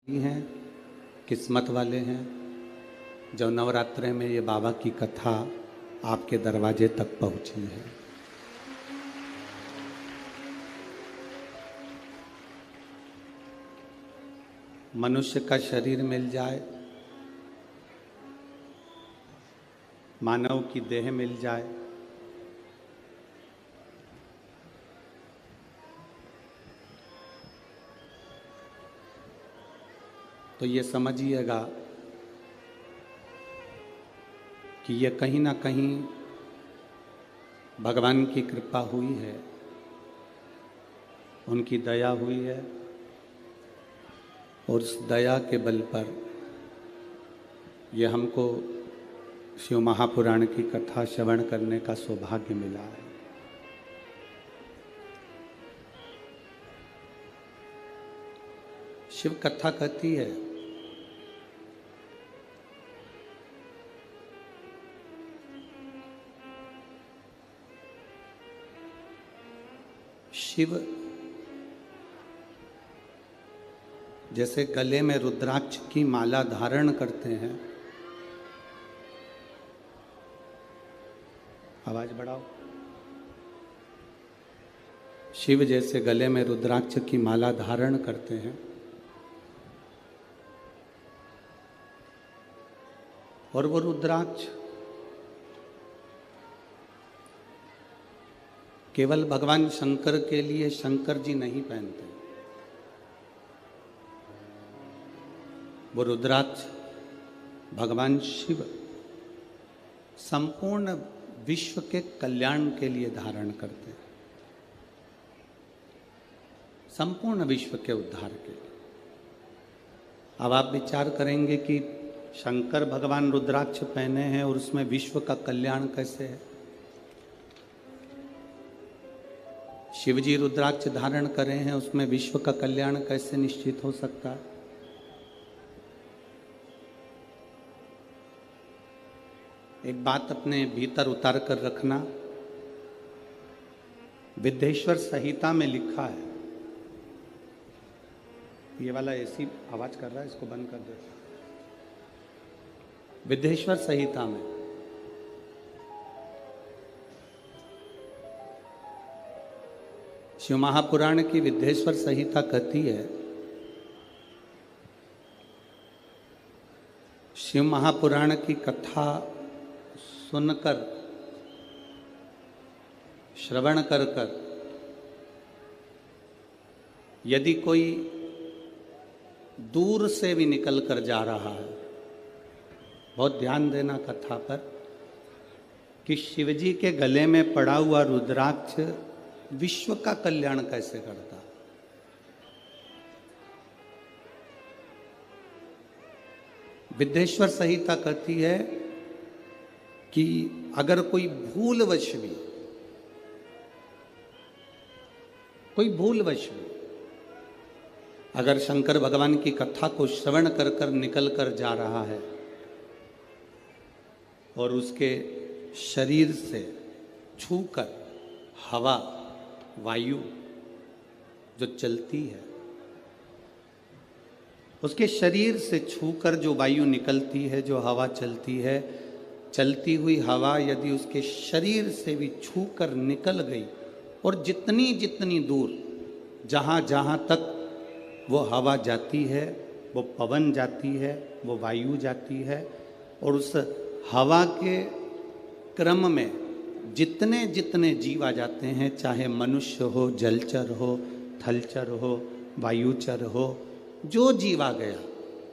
हैं, किस्मत वाले हैं जो नवरात्रे में ये बाबा की कथा आपके दरवाजे तक पहुंची है। मनुष्य का शरीर मिल जाए, मानव की देह मिल जाए, तो ये समझिएगा कि ये कहीं ना कहीं भगवान की कृपा हुई है, उनकी दया हुई है और उस दया के बल पर ये हमको शिव महापुराण की कथा श्रवण करने का सौभाग्य मिला है। शिव कथा कहती है शिव जैसे गले में रुद्राक्ष की माला धारण करते हैं, आवाज बढ़ाओ। शिव जैसे गले में रुद्राक्ष की माला धारण करते हैं और वो रुद्राक्ष केवल भगवान शंकर के लिए शंकर जी नहीं पहनते। वो रुद्राक्ष भगवान शिव संपूर्ण विश्व के कल्याण के लिए धारण करते हैं, संपूर्ण विश्व के उद्धार के लिए। अब आप विचार करेंगे कि शंकर भगवान रुद्राक्ष पहने हैं और उसमें विश्व का कल्याण कैसे है। शिव जी रुद्राक्ष धारण करे हैं, उसमें विश्व का कल्याण कैसे निश्चित हो सकता है। एक बात अपने भीतर उतार कर रखना, विद्येश्वर संहिता में लिखा है, ये वाला ऐसी आवाज कर रहा है, इसको बंद कर दो। विद्येश्वर संहिता में शिव महापुराण की विद्येश्वर संहिता कहती है, शिव महापुराण की कथा सुनकर, श्रवण कर यदि कोई दूर से भी निकल कर जा रहा है, बहुत ध्यान देना कथा पर, कि शिवजी के गले में पड़ा हुआ रुद्राक्ष विश्व का कल्याण कैसे करता। विद्येश्वर संहिता कहती है कि अगर कोई भूलवश भी अगर शंकर भगवान की कथा को श्रवण कर कर निकल कर जा रहा है और उसके शरीर से छूकर हवा, वायु जो चलती है, उसके शरीर से छूकर जो वायु निकलती है, जो हवा चलती है, चलती हुई हवा यदि उसके शरीर से भी छूकर निकल गई और जितनी जितनी दूर, जहाँ जहाँ तक वो हवा जाती है, वो पवन जाती है, वो वायु जाती है, और उस हवा के क्रम में जितने जितने जीव आ जाते हैं, चाहे मनुष्य हो, जलचर हो, थलचर हो, वायुचर हो, जो जीव आ गया,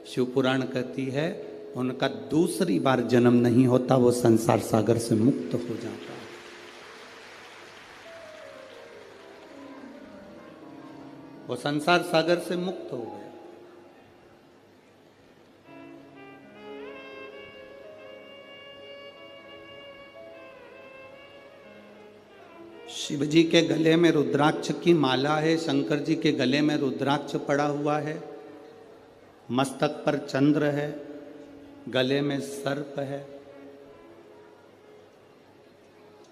शिवपुराण कहती है उनका दूसरी बार जन्म नहीं होता, वो संसार सागर से मुक्त हो जाता है। वो संसार सागर से मुक्त हो गया। शिव जी के गले में रुद्राक्ष की माला है, शंकर जी के गले में रुद्राक्ष पड़ा हुआ है, मस्तक पर चंद्र है, गले में सर्प है,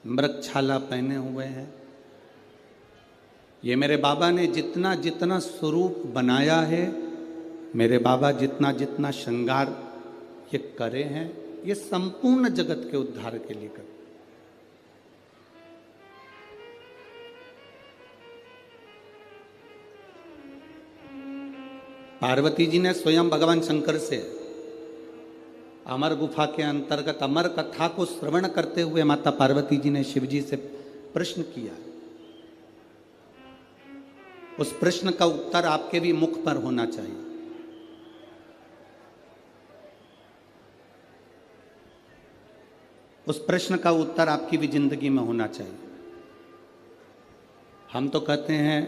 मृगछाला पहने हुए हैं। ये मेरे बाबा ने जितना जितना स्वरूप बनाया है, मेरे बाबा जितना जितना श्रृंगार ये करे हैं, ये संपूर्ण जगत के उद्धार के लिए करे। पार्वती जी ने स्वयं भगवान शंकर से अमर गुफा के अंतर्गत अमर कथा को श्रवण करते हुए माता पार्वती जी ने शिव जी से प्रश्न किया। उस प्रश्न का उत्तर आपके भी मुख पर होना चाहिए। उस प्रश्न का उत्तर आपकी भी जिंदगी में होना चाहिए। हम तो कहते हैं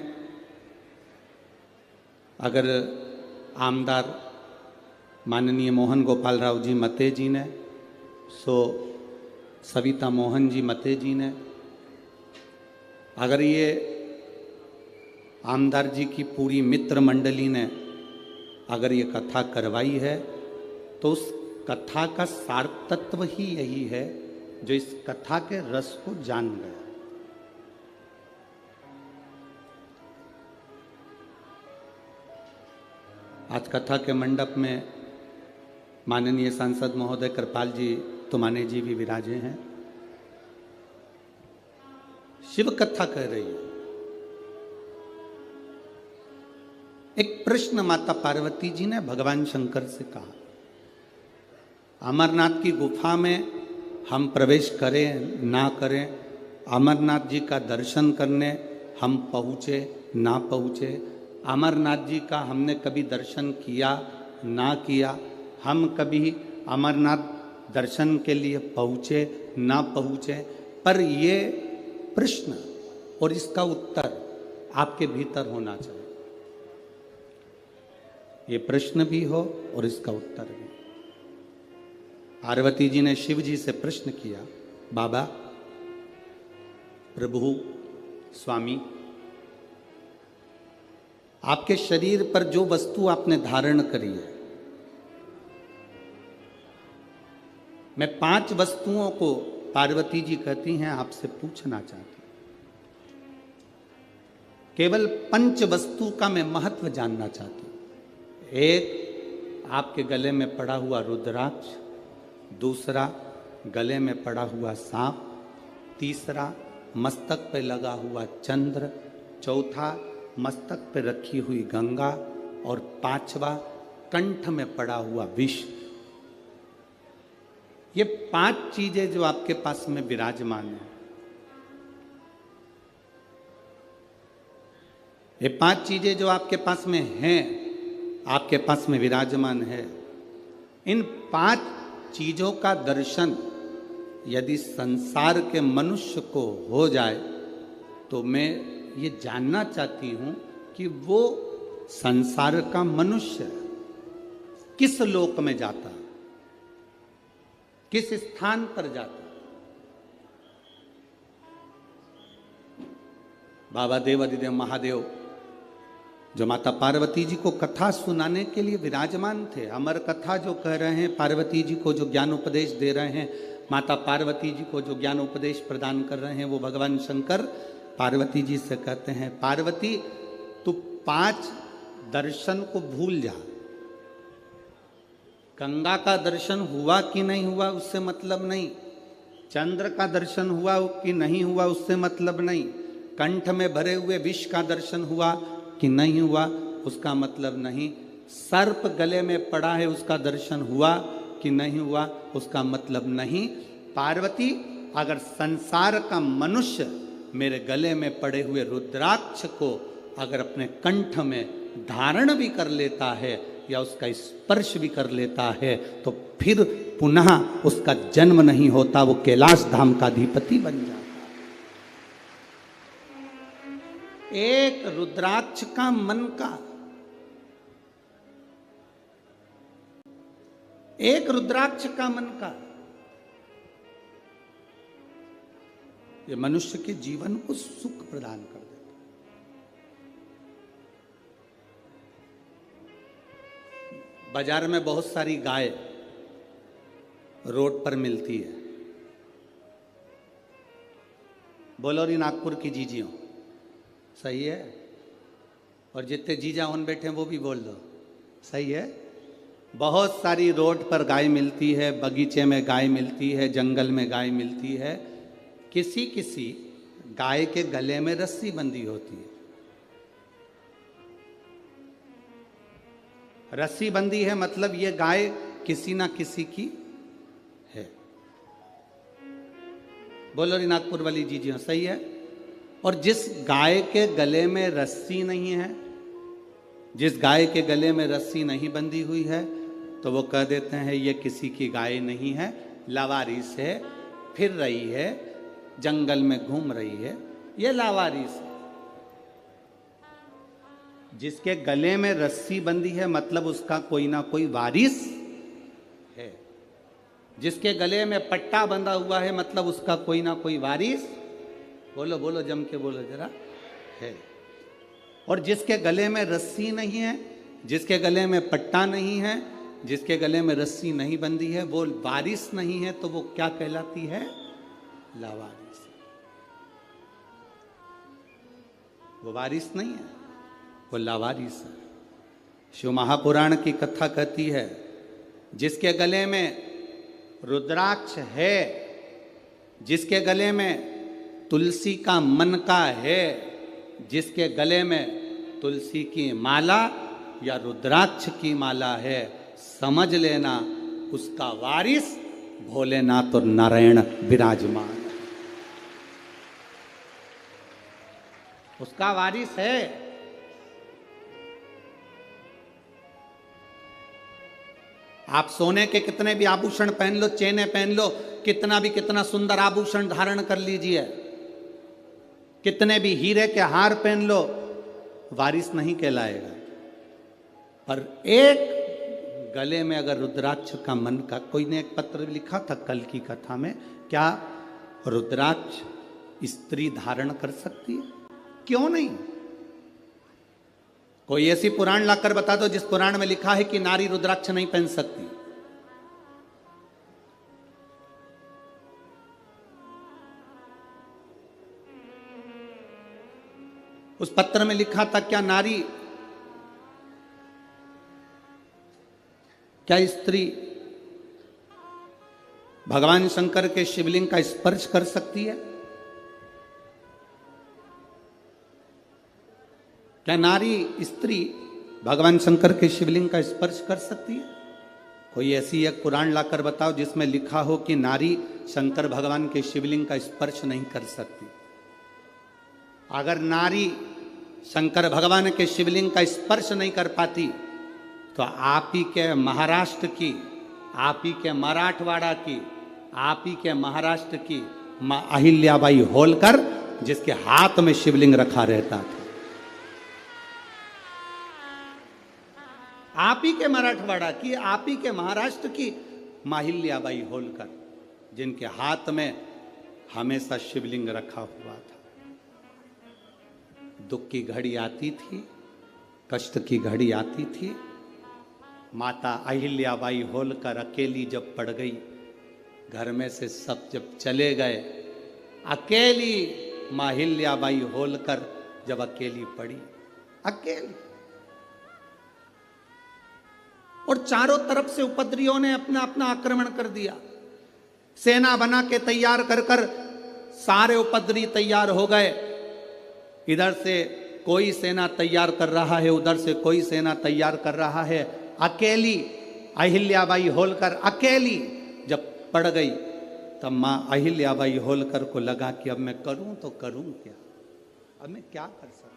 अगर आमदार माननीय मोहन गोपाल राव जी मते जी ने, सो सविता मोहन जी मते जी ने, अगर ये आमदार जी की पूरी मित्र मंडली ने अगर ये कथा करवाई है, तो उस कथा का सार तत्व ही यही है जो इस कथा के रस को जान गया। आज कथा के मंडप में माननीय सांसद महोदय कृपाल जी तुमाने जी भी विराजे हैं। शिव कथा कह रही है। एक प्रश्न माता पार्वती जी ने भगवान शंकर से कहा, अमरनाथ की गुफा में हम प्रवेश करें ना करें, अमरनाथ जी का दर्शन करने हम पहुँचे ना पहुँचे, अमरनाथ जी का हमने कभी दर्शन किया ना किया, हम कभी अमरनाथ दर्शन के लिए पहुँचे ना पहुँचे, पर ये प्रश्न और इसका उत्तर आपके भीतर होना चाहिए। ये प्रश्न भी हो और इसका उत्तर भी। पार्वती जी ने शिव जी से प्रश्न किया, बाबा, प्रभु, स्वामी, आपके शरीर पर जो वस्तु आपने धारण करी है, मैं 5 वस्तुओं को, पार्वती जी कहती हैं, आपसे पूछना चाहती हूं। केवल 5 वस्तु का मैं महत्व जानना चाहती हूं। एक, आपके गले में पड़ा हुआ रुद्राक्ष, दूसरा गले में पड़ा हुआ सांप, तीसरा मस्तक पे लगा हुआ चंद्र, चौथा मस्तक पे रखी हुई गंगा, और 5वां कंठ में पड़ा हुआ विष। ये 5 चीजें जो आपके पास में विराजमान है, ये 5 चीजें जो आपके पास में हैं, आपके पास में विराजमान है, इन 5 चीजों का दर्शन यदि संसार के मनुष्य को हो जाए, तो मैं ये जानना चाहती हूं कि वो संसार का मनुष्य किस लोक में जाता है, किस स्थान पर जाता है। बाबा देवादिदेव महादेव जो माता पार्वती जी को कथा सुनाने के लिए विराजमान थे, अमर कथा जो कह रहे हैं, पार्वती जी को जो ज्ञान उपदेश दे रहे हैं, माता पार्वती जी को जो ज्ञान उपदेश प्रदान कर रहे हैं, वो भगवान शंकर पार्वती जी से कहते हैं, पार्वती तू 5 दर्शन को भूल जा। गंगा का दर्शन हुआ कि नहीं हुआ उससे मतलब नहीं, चंद्र का दर्शन हुआ कि नहीं हुआ उससे मतलब नहीं, कंठ में भरे हुए विष का दर्शन हुआ कि नहीं हुआ उसका मतलब नहीं, सर्प गले में पड़ा है उसका दर्शन हुआ कि नहीं हुआ उसका मतलब नहीं। पार्वती, अगर संसार का मनुष्य मेरे गले में पड़े हुए रुद्राक्ष को अगर अपने कंठ में धारण भी कर लेता है या उसका स्पर्श भी कर लेता है, तो फिर पुनः उसका जन्म नहीं होता, वो कैलाश धाम का अधिपति बन जाता। एक रुद्राक्ष का मन का, एक रुद्राक्ष का मन का, ये मनुष्य के जीवन को सुख प्रदान कर देता। बाजार में बहुत सारी गाय रोड पर मिलती है, बोलो री नागपुर की जीजियों, सही है, और जितने जीजा उन बैठे हैं वो भी बोल दो, सही है। बहुत सारी रोड पर गाय मिलती है, बगीचे में गाय मिलती है, जंगल में गाय मिलती है। किसी किसी गाय के गले में रस्सी बंधी होती है। रस्सी बंधी है मतलब ये गाय किसी ना किसी की है। बोलो री नागपुर वाली जी, जी हाँ सही है। और जिस गाय के गले में रस्सी नहीं है, जिस गाय के गले में रस्सी नहीं बंधी हुई है, तो वो कह देते हैं ये किसी की गाय नहीं है, लावारिस है, फिर रही है, जंगल में घूम रही है, ये लावारिस है। जिसके गले में रस्सी बंधी है मतलब उसका कोई ना कोई वारिस है। जिसके गले में पट्टा बंधा हुआ है मतलब उसका कोई ना कोई वारिस, बोलो बोलो जम के बोलो जरा, है। और जिसके गले में रस्सी नहीं है, जिसके गले में पट्टा नहीं है, जिसके गले में रस्सी नहीं बंधी है, वो वारिस नहीं है, तो वो क्या कहलाती है? लावारिस। वो वारिस नहीं है, वो लावारिस है। शिव महापुराण की कथा कहती है, जिसके गले में रुद्राक्ष है, जिसके गले में तुलसी का मन का है, जिसके गले में तुलसी की माला या रुद्राक्ष की माला है, समझ लेना उसका वारिस भोलेनाथ और नारायण विराजमान है। उसका वारिस है। आप सोने के कितने भी आभूषण पहन लो, चेने पहन लो, कितना सुंदर आभूषण धारण कर लीजिए, कितने भी हीरे के हार पहन लो, वारिस नहीं कहलाएगा। पर एक गले में अगर रुद्राक्ष का मन का, कोई ने एक पत्र लिखा था कल की कथा में, क्या रुद्राक्ष स्त्री धारण कर सकती है? क्यों नहीं? कोई ऐसी पुराण लाकर बता दो जिस पुराण में लिखा है कि नारी रुद्राक्ष नहीं पहन सकती। उस पत्र में लिखा था क्या नारी, क्या स्त्री भगवान शंकर के शिवलिंग का स्पर्श कर सकती है? क्या नारी स्त्री भगवान शंकर के शिवलिंग का स्पर्श कर सकती है? कोई ऐसी एक पुराण लाकर बताओ जिसमें लिखा हो कि नारी शंकर भगवान के शिवलिंग का स्पर्श नहीं कर सकती। अगर नारी शंकर भगवान के शिवलिंग का स्पर्श नहीं कर पाती, तो आप ही के महाराष्ट्र की, आप ही के मराठवाड़ा की, आप ही के महाराष्ट्र की मां अहिल्याबाई होलकर, जिसके हाथ में शिवलिंग रखा रहता था, आप ही के मराठवाड़ा की, आप ही के महाराष्ट्र की मां अहिल्याबाई होलकर, जिनके हाथ में हमेशा शिवलिंग रखा हुआ था। दुख की घड़ी आती थी, कष्ट की घड़ी आती थी, माता अहिल्याबाई होलकर अकेली जब पड़ गई, घर में से सब जब चले गए, अकेली मां अहिल्याबाई होलकर जब अकेली पड़ी, अकेली, और चारों तरफ से उपद्रवियों ने अपना अपना आक्रमण कर दिया। सेना बना के तैयार कर कर सारे उपद्रवी तैयार हो गए। इधर से कोई सेना तैयार कर रहा है, उधर से कोई सेना तैयार कर रहा है। अकेली अहिल्याबाई होलकर अकेली जब पड़ गई, तब मां अहिल्याबाई होलकर को लगा कि अब मैं करूं तो करूं क्या, अब मैं क्या कर सकता।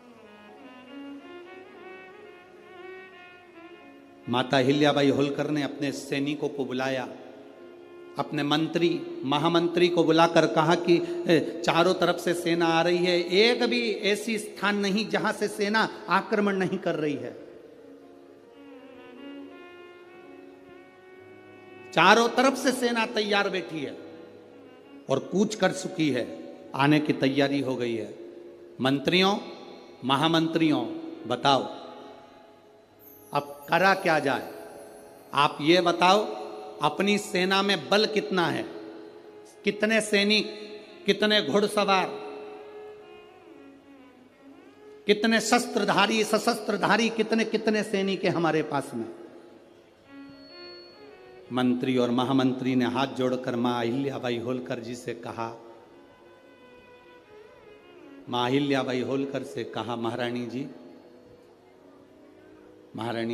माता अहिल्याबाई होलकर ने अपने सैनिकों को बुलाया, अपने मंत्री महामंत्री को बुलाकर कहा कि चारों तरफ से सेना आ रही है, एक भी ऐसी स्थान नहीं जहां से सेना आक्रमण नहीं कर रही है। चारों तरफ से सेना तैयार बैठी है और कूच कर चुकी है, आने की तैयारी हो गई है। मंत्रियों, महामंत्रियों, बताओ अब करा क्या जाए? आप ये बताओ, अपनी सेना में बल कितना है, कितने सैनिक, कितने घुड़सवार, कितने शस्त्रधारी सशस्त्रधारी कितने कितने सैनिक है हमारे पास में। मंत्री और महामंत्री ने हाथ जोड़कर मां अहिल्याबाई होलकर जी से कहा, मां अहिल्याबाई होलकर से कहा, महारानी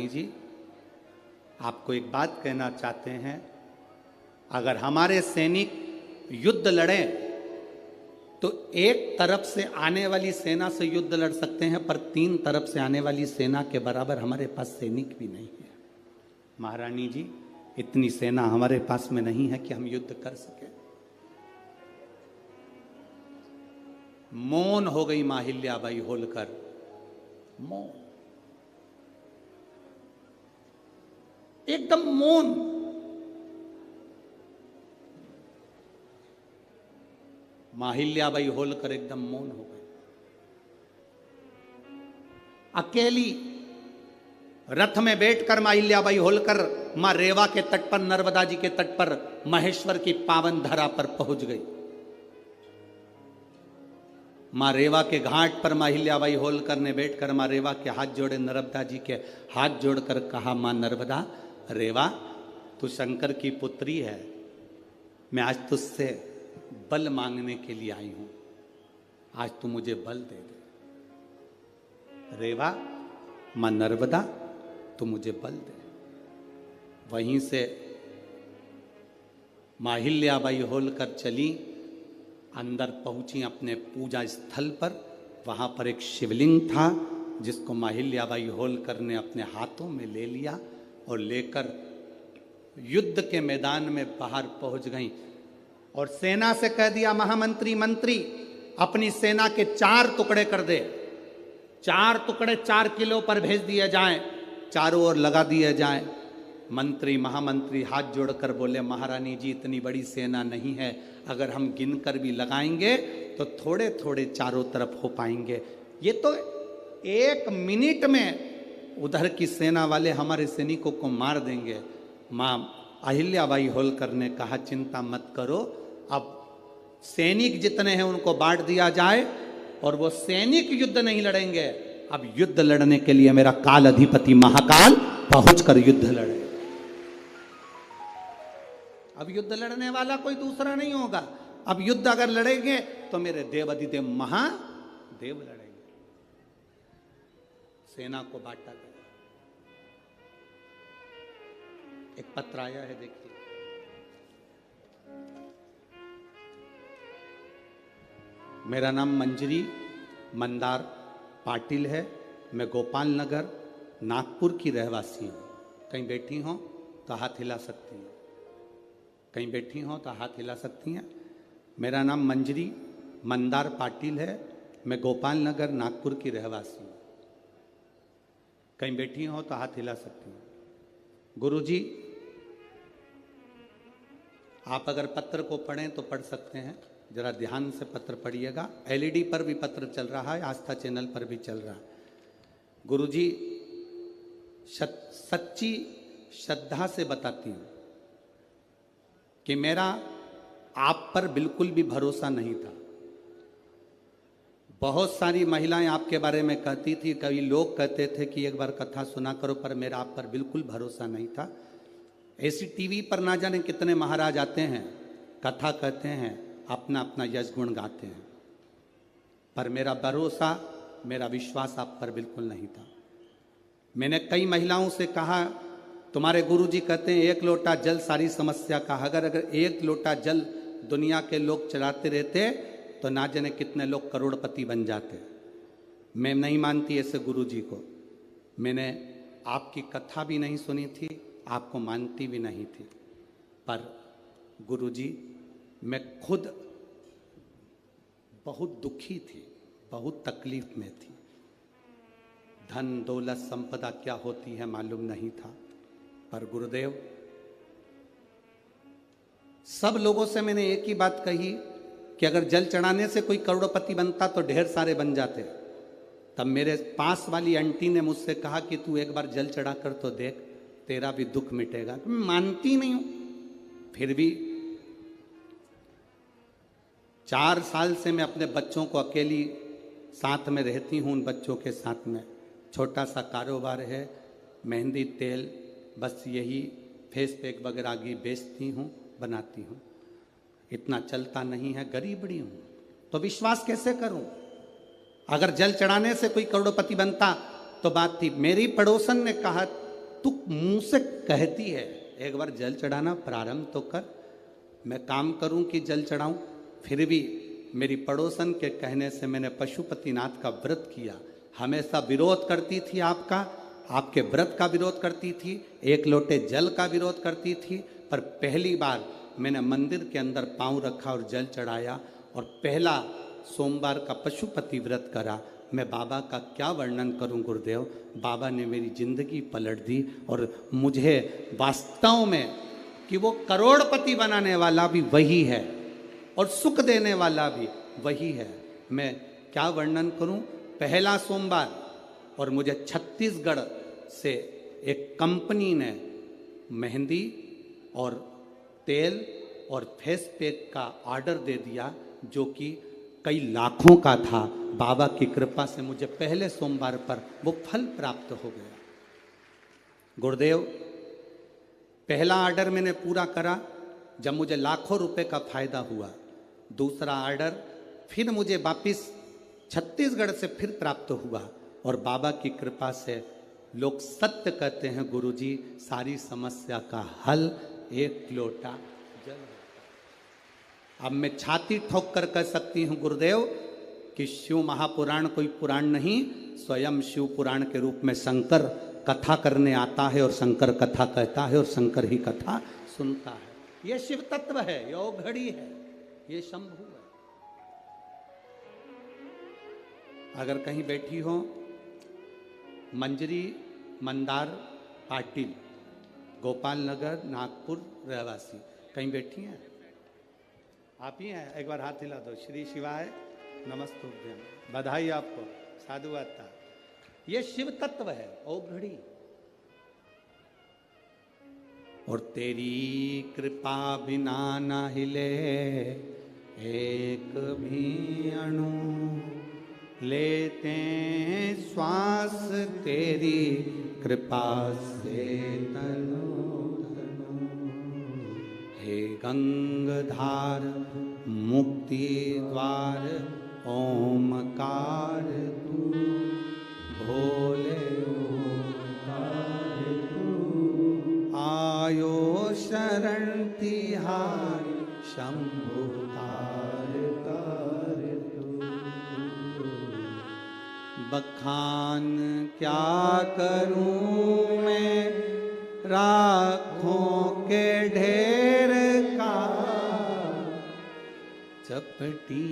जी आपको एक बात कहना चाहते हैं, अगर हमारे सैनिक युद्ध लड़ें तो एक तरफ से आने वाली सेना से युद्ध लड़ सकते हैं, पर 3 तरफ से आने वाली सेना के बराबर हमारे पास सैनिक भी नहीं है। महारानी जी, इतनी सेना हमारे पास में नहीं है कि हम युद्ध कर सके। मौन हो गई मां अहिल्याबाई होलकर, मौन, एकदम मौन। मां अहिल्याबाई होलकर एकदम मौन हो गई। अकेली रथ में बैठकर मां अहिल्याबाई होलकर मां रेवा के तट पर, नर्मदा जी के तट पर, महेश्वर की पावन धरा पर पहुंच गई। मां रेवा के घाट पर मां अहिल्याबाई होलकर ने बैठकर मां रेवा के हाथ जोड़े, नर्मदा जी के हाथ जोड़कर कहा, मां नर्मदा, रेवा, तू शंकर की पुत्री है, मैं आज तुझसे बल मांगने के लिए आई हूं, आज तू मुझे बल दे दे। रेवा, मां नर्मदा, तू मुझे बल दे। वहीं से मां अहिल्याबाई होलकर चली, अंदर पहुंची अपने पूजा स्थल पर। वहां पर एक शिवलिंग था जिसको मां अहिल्याबाई होलकर ने अपने हाथों में ले लिया और लेकर युद्ध के मैदान में बाहर पहुंच गई और सेना से कह दिया, महामंत्री मंत्री, अपनी सेना के 4 टुकड़े कर दे, 4 टुकड़े 4 किलो पर भेज दिए जाएं, चारों ओर लगा दिए जाएं। मंत्री महामंत्री हाथ जोड़कर बोले, महारानी जी, इतनी बड़ी सेना नहीं है, अगर हम गिनकर भी लगाएंगे तो थोड़े थोड़े चारों तरफ हो पाएंगे, ये तो 1 मिनट में उधर की सेना वाले हमारे सैनिकों को मार देंगे। मां अहिल्याबाई होलकर ने कहा, चिंता मत करो, अब सैनिक जितने हैं उनको बांट दिया जाए और वो सैनिक युद्ध नहीं लड़ेंगे, अब युद्ध लड़ने के लिए मेरा काल अधिपति महाकाल पहुंचकर युद्ध लड़े। अब युद्ध लड़ने वाला कोई दूसरा नहीं होगा, अब युद्ध अगर लड़ेंगे तो मेरे देव अधिदेव महादेव लड़ेंगे। सेना को बांटा गया। एक पत्र आया है, देखिए, मेरा नाम मंजरी मंदार पाटिल है, मैं गोपाल नगर नागपुर की रहवासी हूँ। कहीं बैठी हो तो हाथ हिला सकती हैं, कहीं बैठी हो तो हाथ हिला सकती हैं। मेरा नाम मंजरी मंदार पाटिल है, मैं गोपाल नगर नागपुर की रहवासी हूँ। कहीं बैठी हो तो हाथ हिला सकती हैं। गुरुजी, आप अगर पत्र को पढ़ें तो पढ़ सकते हैं, जरा ध्यान से पत्र पढ़िएगा। एलईडी पर भी पत्र चल रहा है, आस्था चैनल पर भी चल रहा है। गुरुजी, सच्ची श्रद्धा से बताती हूँ कि मेरा आप पर बिल्कुल भी भरोसा नहीं था। बहुत सारी महिलाएं आपके बारे में कहती थी, कई लोग कहते थे कि एक बार कथा सुना करो, पर मेरा आप पर बिल्कुल भरोसा नहीं था। ऐसी टीवी पर ना जाने कितने महाराज आते हैं, कथा कहते हैं, अपना अपना यश गुण गाते हैं, पर मेरा भरोसा, मेरा विश्वास आप पर बिल्कुल नहीं था। मैंने कई महिलाओं से कहा, तुम्हारे गुरुजी कहते हैं 1 लोटा जल सारी समस्या का, अगर 1 लोटा जल दुनिया के लोग चलाते रहते तो ना जाने कितने लोग करोड़पति बन जाते। मैं नहीं मानती ऐसे गुरुजी को, मैंने आपकी कथा भी नहीं सुनी थी, आपको मानती भी नहीं थी, पर गुरुजी, मैं खुद बहुत दुखी थी, बहुत तकलीफ में थी। धन दौलत संपदा क्या होती है मालूम नहीं था, पर गुरुदेव, सब लोगों से मैंने एक ही बात कही कि अगर जल चढ़ाने से कोई करोड़पति बनता तो ढेर सारे बन जाते। तब मेरे पास वाली आंटी ने मुझसे कहा कि तू एक बार जल चढ़ा कर तो देख, तेरा भी दुख मिटेगा। मैं मानती नहीं हूं, फिर भी 4 साल से मैं अपने बच्चों को अकेली साथ में रहती हूँ उन बच्चों के साथ में। छोटा सा कारोबार है, मेहंदी तेल, बस यही फेस पैक वगैरह की बेचती हूँ, बनाती हूँ। इतना चलता नहीं है, गरीबड़ी हूँ, तो विश्वास कैसे करूँ? अगर जल चढ़ाने से कोई करोड़पति बनता तो बात थी। मेरी पड़ोसन ने कहा, तू मुंह से कहती है, एक बार जल चढ़ाना प्रारंभ तो कर, मैं काम करूं कि जल चढ़ाऊं। फिर भी मेरी पड़ोसन के कहने से मैंने पशुपतिनाथ का व्रत किया। हमेशा विरोध करती थी आपका, आपके व्रत का विरोध करती थी, एक लोटे जल का विरोध करती थी, पर पहली बार मैंने मंदिर के अंदर पांव रखा और जल चढ़ाया और पहला सोमवार का पशुपति व्रत करा। मैं बाबा का क्या वर्णन करूं गुरुदेव, बाबा ने मेरी जिंदगी पलट दी और मुझे वास्तव में कि वो करोड़पति बनाने वाला भी वही है और सुख देने वाला भी वही है। मैं क्या वर्णन करूं, पहला सोमवार और मुझे छत्तीसगढ़ से एक कंपनी ने मेहंदी और तेल और फेस पैक का ऑर्डर दे दिया, जो कि कई लाखों का था। बाबा की कृपा से मुझे पहले सोमवार पर वो फल प्राप्त हो गया। गुरुदेव, पहला ऑर्डर मैंने पूरा करा जब मुझे लाखों रुपए का फायदा हुआ। दूसरा ऑर्डर फिर मुझे वापिस छत्तीसगढ़ से फिर प्राप्त हुआ और बाबा की कृपा से लोग सत्य कहते हैं, गुरुजी सारी समस्या का हल एक लोटा जल। अब मैं छाती ठोक कर कह सकती हूँ गुरुदेव कि शिव महापुराण कोई पुराण नहीं, स्वयं शिव पुराण के रूप में शंकर कथा करने आता है और शंकर कथा कहता है और शंकर ही कथा सुनता है। ये शिव तत्व है, ये औघड़ी है, ये शंभु है। अगर कहीं बैठी हो, मंजरी मंदार पाटिल, गोपाल नगर, नागपुर रहवासी, कहीं बैठी हैं? आप ही हैं? एक बार हाथ हिला दो। श्री शिवाय नमस्तुभ्यम, बधाई आपको, साधुवाता। ये शिव तत्व है, औघड़ी। और तेरी कृपा बिना न हिले एक भी अणु, लेते श्वास तेरी कृपा से तनु तनु। हे गंगाधार मुक्ति द्वार ओमकार तू, भोले ओमकार तू। आयो शरण तिहारी शंभु तार तार तू। बखान क्या करूं मैं राखों के ढेर का, चपटी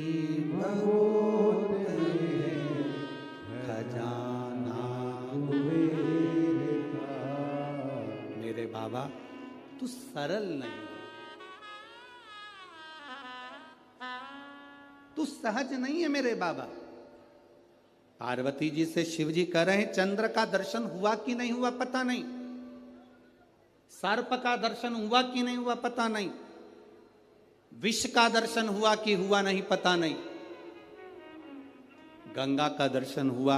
बहुत है खजाना कुबेर का। मेरे बाबा तू सरल नहीं, तू सहज नहीं है मेरे बाबा। पार्वती जी से शिव जी कह रहे हैं, चंद्र का दर्शन हुआ कि नहीं हुआ पता नहीं, सर्प का दर्शन हुआ कि नहीं हुआ पता नहीं, विष का दर्शन हुआ कि हुआ नहीं पता नहीं, गंगा का दर्शन हुआ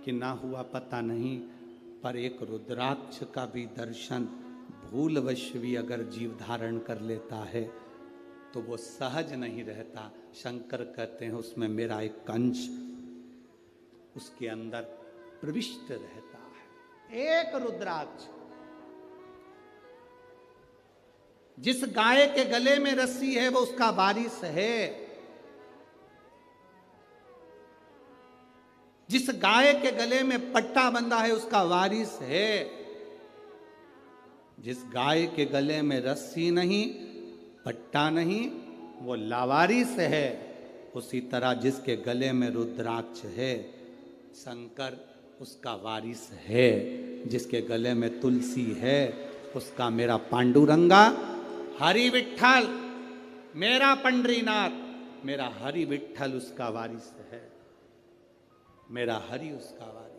कि ना हुआ पता नहीं, पर एक रुद्राक्ष का भी दर्शन भूलवश भी अगर जीव धारण कर लेता है तो वो सहज नहीं रहता। शंकर कहते हैं उसमें मेरा एक अंश उसके अंदर प्रविष्ट रहता है। एक रुद्राक्ष, जिस गाय के गले में रस्सी है वो उसका वारिस है, जिस गाय के गले में पट्टा बंधा है उसका वारिस है। जिस गाय के गले में रस्सी नहीं, पट्टा नहीं, वो लावारिस है। उसी तरह जिसके गले में रुद्राक्ष है, शंकर उसका वारिस है। जिसके गले में तुलसी है उसका मेरा पांडुरंगा हरि विठ्ठल, मेरा पंडरीनाथ, मेरा हरि विठ्ठल उसका वारिस है, मेरा हरि उसका वारिस।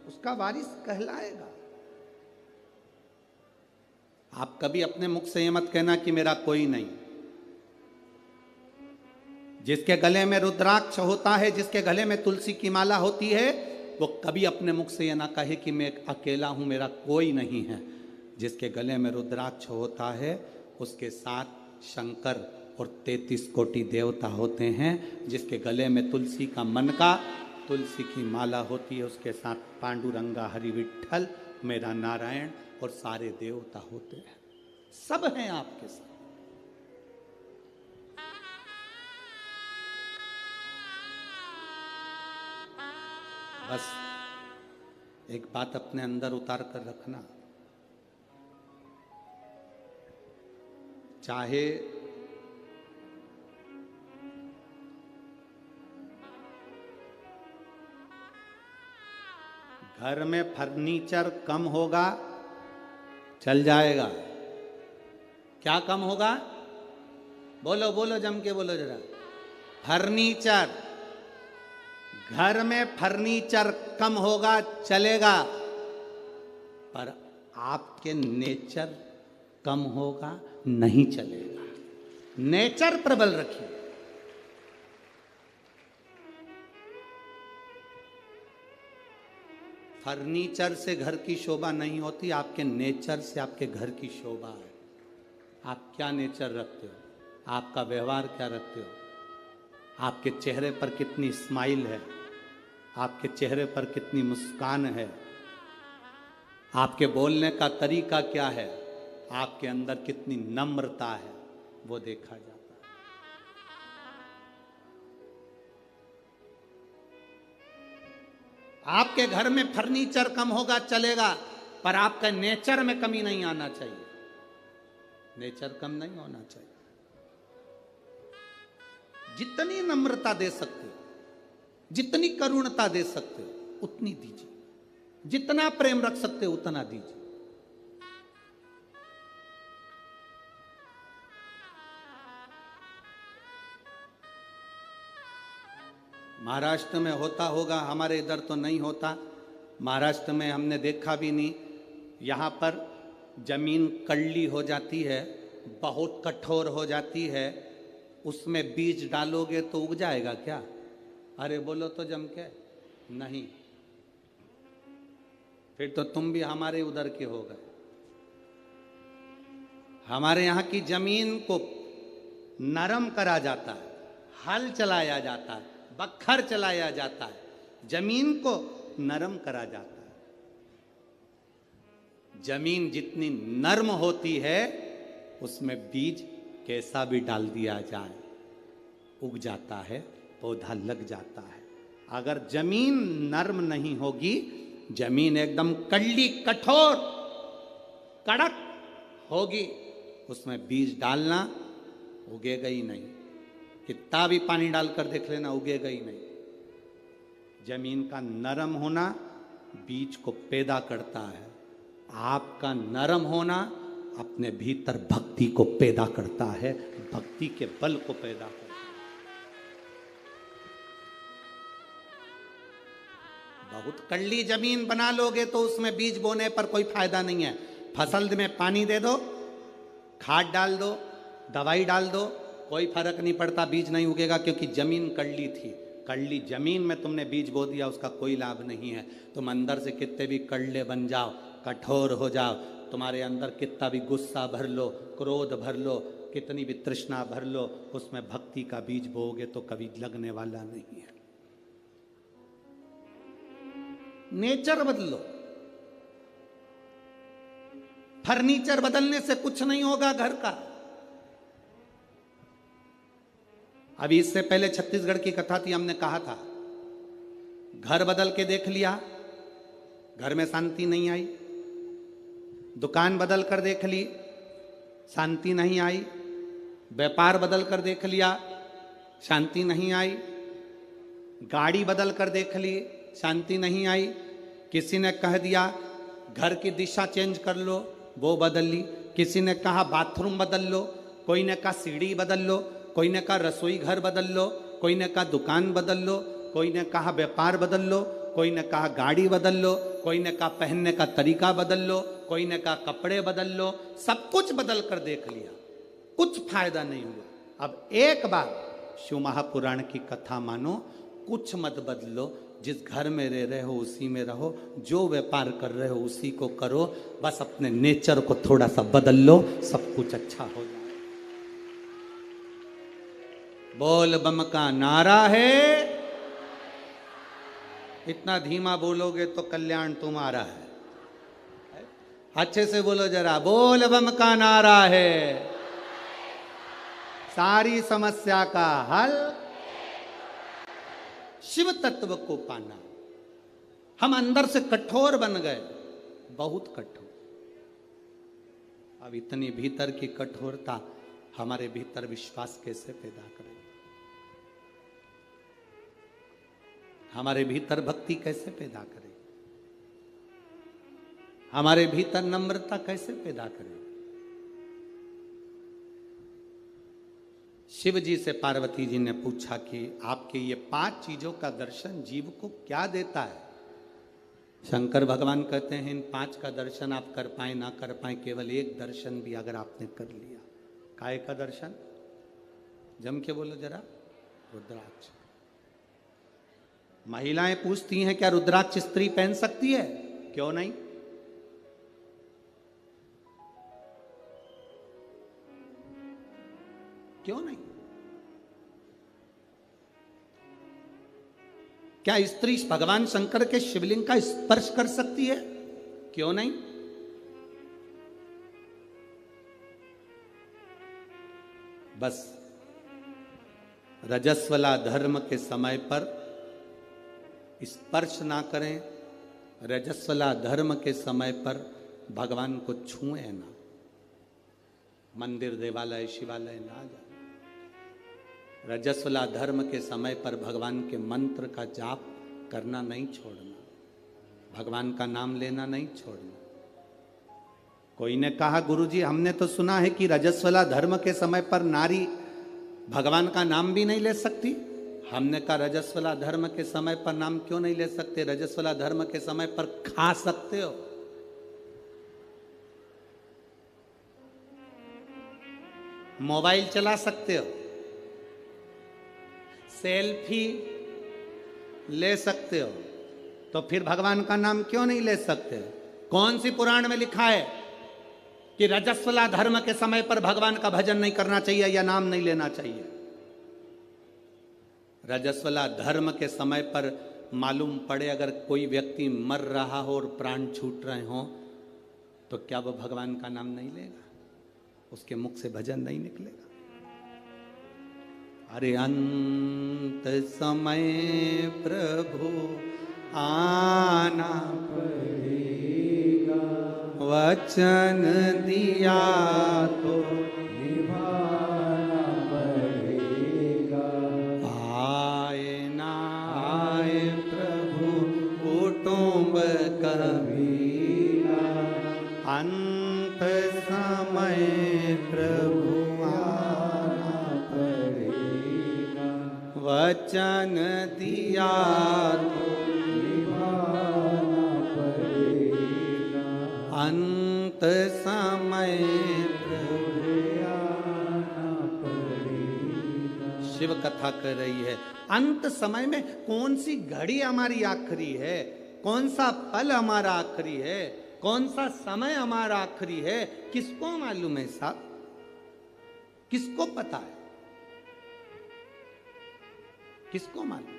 उसका वारिस कहलाएगा। आप कभी अपने मुख से ये मत कहना कि मेरा कोई नहीं। जिसके गले में रुद्राक्ष होता है, जिसके गले में तुलसी की माला होती है, वो कभी अपने मुख से ये ना कहे कि मैं अकेला हूं, मेरा कोई नहीं है। जिसके गले में रुद्राक्ष होता है उसके साथ शंकर और 33 कोटि देवता होते हैं। जिसके गले में तुलसी का मनका, तुलसी की माला होती है, उसके साथ पांडुरंगा, हरि विठ्ठल, मेरा नारायण और सारे देवता होते हैं। सब हैं आपके साथ। बस एक बात अपने अंदर उतार कर रखना, चाहे घर में फर्नीचर कम होगा, चल जाएगा। क्या कम होगा? बोलो बोलो, जम के बोलो जरा। फर्नीचर, घर में फर्नीचर कम होगा, चलेगा, पर आपके नेचर कम होगा, नहीं चलेगा। नेचर प्रबल रखिए। फर्नीचर से घर की शोभा नहीं होती, आपके नेचर से आपके घर की शोभा है। आप क्या नेचर रखते हो, आपका व्यवहार क्या रखते हो, आपके चेहरे पर कितनी स्माइल है, आपके चेहरे पर कितनी मुस्कान है, आपके बोलने का तरीका क्या है, आपके अंदर कितनी नम्रता है, वो देखा जाता है। आपके घर में फर्नीचर कम होगा, चलेगा, पर आपका नेचर में कमी नहीं आना चाहिए। नेचर कम नहीं होना चाहिए। जितनी नम्रता दे सकते हो, जितनी करुणता दे सकते हो, उतनी दीजिए। जितना प्रेम रख सकते हो, उतना दीजिए। महाराष्ट्र में होता होगा, हमारे इधर तो नहीं होता। महाराष्ट्र में हमने देखा भी नहीं। यहाँ पर जमीन कड़ली हो जाती है, बहुत कठोर हो जाती है, उसमें बीज डालोगे तो उग जाएगा क्या? अरे बोलो तो जम के, नहीं। फिर तो तुम भी हमारे उधर के हो गए। हमारे यहाँ की जमीन को नरम करा जाता है, हल चलाया जाता है, बखर चलाया जाता है, जमीन को नरम करा जाता है। जमीन जितनी नर्म होती है, उसमें बीज कैसा भी डाल दिया जाए उग जाता है, पौधा लग जाता है। अगर जमीन नर्म नहीं होगी, जमीन एकदम कड़ली, कठोर, कड़क होगी, उसमें बीज डालना, उगेगा ही नहीं। कितना भी पानी डालकर देख लेना, उगेगा ही नहीं। जमीन का नरम होना बीज को पैदा करता है। आपका नरम होना अपने भीतर भक्ति को पैदा करता है, भक्ति के बल को पैदा करता है। बहुत कड़ली जमीन बना लोगे तो उसमें बीज बोने पर कोई फायदा नहीं है। फसल में पानी दे दो, खाद डाल दो, दवाई डाल दो, कोई फर्क नहीं पड़ता, बीज नहीं उगेगा, क्योंकि जमीन कड़ली थी। कड़ली जमीन में तुमने बीज बो दिया, उसका कोई लाभ नहीं है। तुम अंदर से कितने भी कड़ले बन जाओ, कठोर हो जाओ, तुम्हारे अंदर कितना भी गुस्सा भर लो, क्रोध भर लो, कितनी भी तृष्णा भर लो, उसमें भक्ति का बीज बोओगे तो कभी लगने वाला नहीं है। नेचर बदलो। फर्नीचर बदलने से कुछ नहीं होगा घर का। अभी इससे पहले छत्तीसगढ़ की कथा थी, हमने कहा था घर बदल के देख लिया, घर में शांति नहीं आई। दुकान बदल कर देख ली, शांति नहीं आई। व्यापार बदल कर देख लिया, शांति नहीं आई। गाड़ी बदल कर देख ली, शांति नहीं आई। किसी ने कह दिया घर की दिशा चेंज कर लो, वो बदल ली। किसी ने कहा बाथरूम बदल लो, कोई ने कहा सीढ़ी बदल लो, कोई ने कहा रसोई घर बदल लो, कोई ने कहा दुकान बदल लो, कोई ने कहा व्यापार बदल लो, कोई ने कहा गाड़ी बदल लो, कोई ने कहा पहनने का तरीका बदल लो, कोई ने कहा कपड़े बदल लो, सब कुछ बदल कर देख लिया, कुछ फायदा नहीं हुआ। अब एक बार शिव महापुराण की कथा मानो, कुछ मत बदलो, जिस घर में रह रहे हो उसी में रहो, जो व्यापार कर रहे हो उसी को करो, बस अपने नेचर को थोड़ा सा बदल लो, सब कुछ अच्छा हो जाए। बोल बम का नारा है, इतना धीमा बोलोगे तो कल्याण तुम्हारा है। अच्छे से बोलो जरा, बोल बम का नारा है, सारी समस्या का हल शिव तत्व को पाना। हम अंदर से कठोर बन गए, बहुत कठोर। अब इतनी भीतर की कठोरता हमारे भीतर विश्वास कैसे पैदा करेगी? हमारे भीतर भक्ति कैसे पैदा करेगी? हमारे भीतर नम्रता कैसे पैदा करेगी? शिव जी से पार्वती जी ने पूछा कि आपके ये 5 चीजों का दर्शन जीव को क्या देता है? शंकर भगवान कहते हैं इन 5 का दर्शन आप कर पाए ना कर पाए, केवल एक दर्शन भी अगर आपने कर लिया। काय का दर्शन? जम के बोलो जरा, रुद्राक्ष। महिलाएं पूछती हैं क्या रुद्राक्ष स्त्री पहन सकती है? क्यों नहीं? क्यों नहीं? क्या स्त्री भगवान शंकर के शिवलिंग का स्पर्श कर सकती है? क्यों नहीं? बस रजस्वला धर्म के समय पर स्पर्श ना करें, रजस्वला धर्म के समय पर भगवान को छुए ना, मंदिर देवालय शिवालय ना जाए। रजस्वला धर्म के समय पर भगवान के मंत्र का जाप करना नहीं छोड़ना, भगवान का नाम लेना नहीं छोड़ना। कोई ने कहा गुरुजी हमने तो सुना है कि रजस्वला धर्म के समय पर नारी भगवान का नाम भी नहीं ले सकती। हमने कहा रजस्वला धर्म के समय पर नाम क्यों नहीं ले सकते? रजस्वला धर्म के समय पर खा सकते हो, मोबाइल चला सकते हो, सेल्फी ले सकते हो, तो फिर भगवान का नाम क्यों नहीं ले सकते? कौन सी पुराण में लिखा है कि रजस्वला धर्म के समय पर भगवान का भजन नहीं करना चाहिए या नाम नहीं लेना चाहिए? रजस्वला धर्म के समय पर मालूम पड़े अगर कोई व्यक्ति मर रहा हो और प्राण छूट रहे हो, तो क्या वो भगवान का नाम नहीं लेगा? उसके मुख से भजन नहीं निकलेगा? अरे अंत समय प्रभु आना पड़ेगा, वचन दिया तो निभाना पड़ेगा। आए ना आए प्रभु कुटुंब कबीरा, अंत समय प्रभु वचन दिया तो निभाना पड़ेगा, अंत समय प्रभु आना पड़ेगा। शिव कथा कर रही है अंत समय में कौन सी घड़ी हमारी आखिरी है, कौन सा पल हमारा आखिरी है, कौन सा समय हमारा आखिरी है, किसको मालूम है साहब? किसको पता है? किसको मालूम?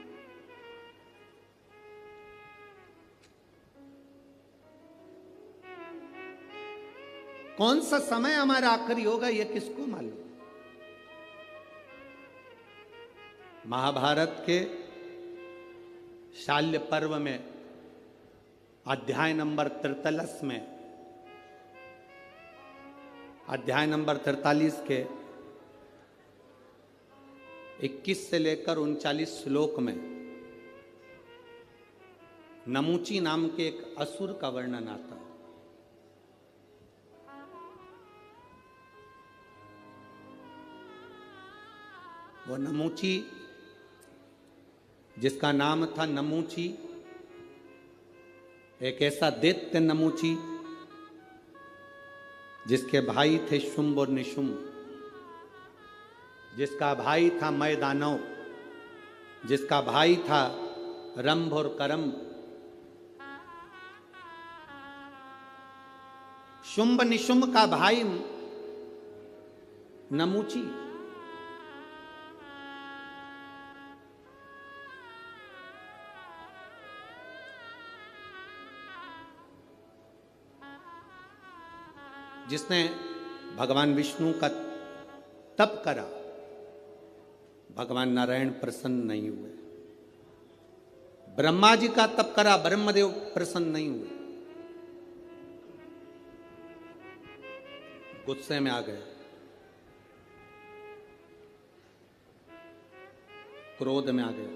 कौन सा समय हमारा आखिरी होगा यह किसको मालूम? महाभारत के शाल्य पर्व में अध्याय नंबर 43 में, अध्याय नंबर 43 के 21 से लेकर 39 श्लोक में नमूची नाम के एक असुर का वर्णन आता है। वो नमूची जिसका नाम था नमूची, एक ऐसा दैत्य नमूची जिसके भाई थे शुंभ और निशुंभ, जिसका भाई था मय दानव, जिसका भाई था रंभ और करम। शुंभ निशुंभ का भाई नमूची। जिसने भगवान विष्णु का तप करा, भगवान नारायण प्रसन्न नहीं हुए। ब्रह्मा जी का तप करा, ब्रह्मदेव प्रसन्न नहीं हुए, गुस्से में आ गए, क्रोध में आ गए,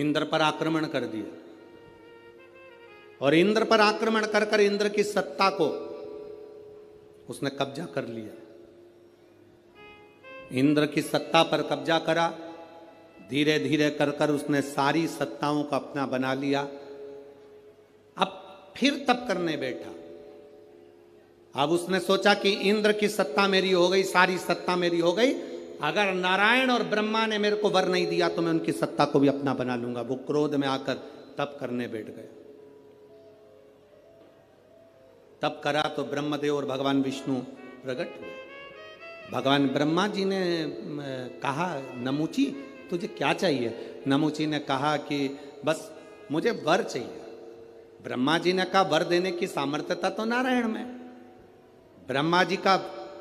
इंद्र पर आक्रमण कर दिया। और इंद्र पर आक्रमण कर कर इंद्र की सत्ता को उसने कब्जा कर लिया। इंद्र की सत्ता पर कब्जा करा, धीरे धीरे कर कर उसने सारी सत्ताओं को अपना बना लिया। अब फिर तप करने बैठा। अब उसने सोचा कि इंद्र की सत्ता मेरी हो गई, सारी सत्ता मेरी हो गई, अगर नारायण और ब्रह्मा ने मेरे को वर नहीं दिया तो मैं उनकी सत्ता को भी अपना बना लूंगा। वो क्रोध में आकर तप करने बैठ गए। तप करा तो ब्रह्मदेव और भगवान विष्णु प्रकट हुए। भगवान ब्रह्मा जी ने कहा, नमूची तुझे क्या चाहिए? नमूची ने कहा कि बस मुझे वर चाहिए। ब्रह्मा जी ने कहा वर देने की सामर्थ्यता तो नारायण में। ब्रह्मा जी का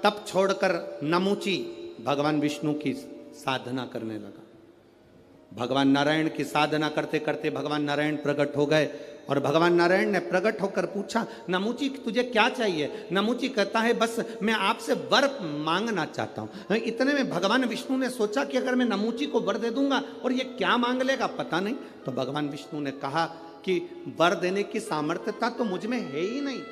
तप छोड़कर नमूची भगवान विष्णु की साधना करने लगा। भगवान नारायण की साधना करते करते भगवान नारायण प्रकट हो गए और भगवान नारायण ने प्रकट होकर पूछा, नमूची तुझे क्या चाहिए? नमूची कहता है बस मैं आपसे वर मांगना चाहता हूं। इतने में भगवान विष्णु ने सोचा कि अगर मैं नमूची को वर दे दूंगा और ये क्या मांग लेगा पता नहीं। तो भगवान विष्णु ने कहा कि वर देने की सामर्थ्यता तो मुझ में है ही नहीं,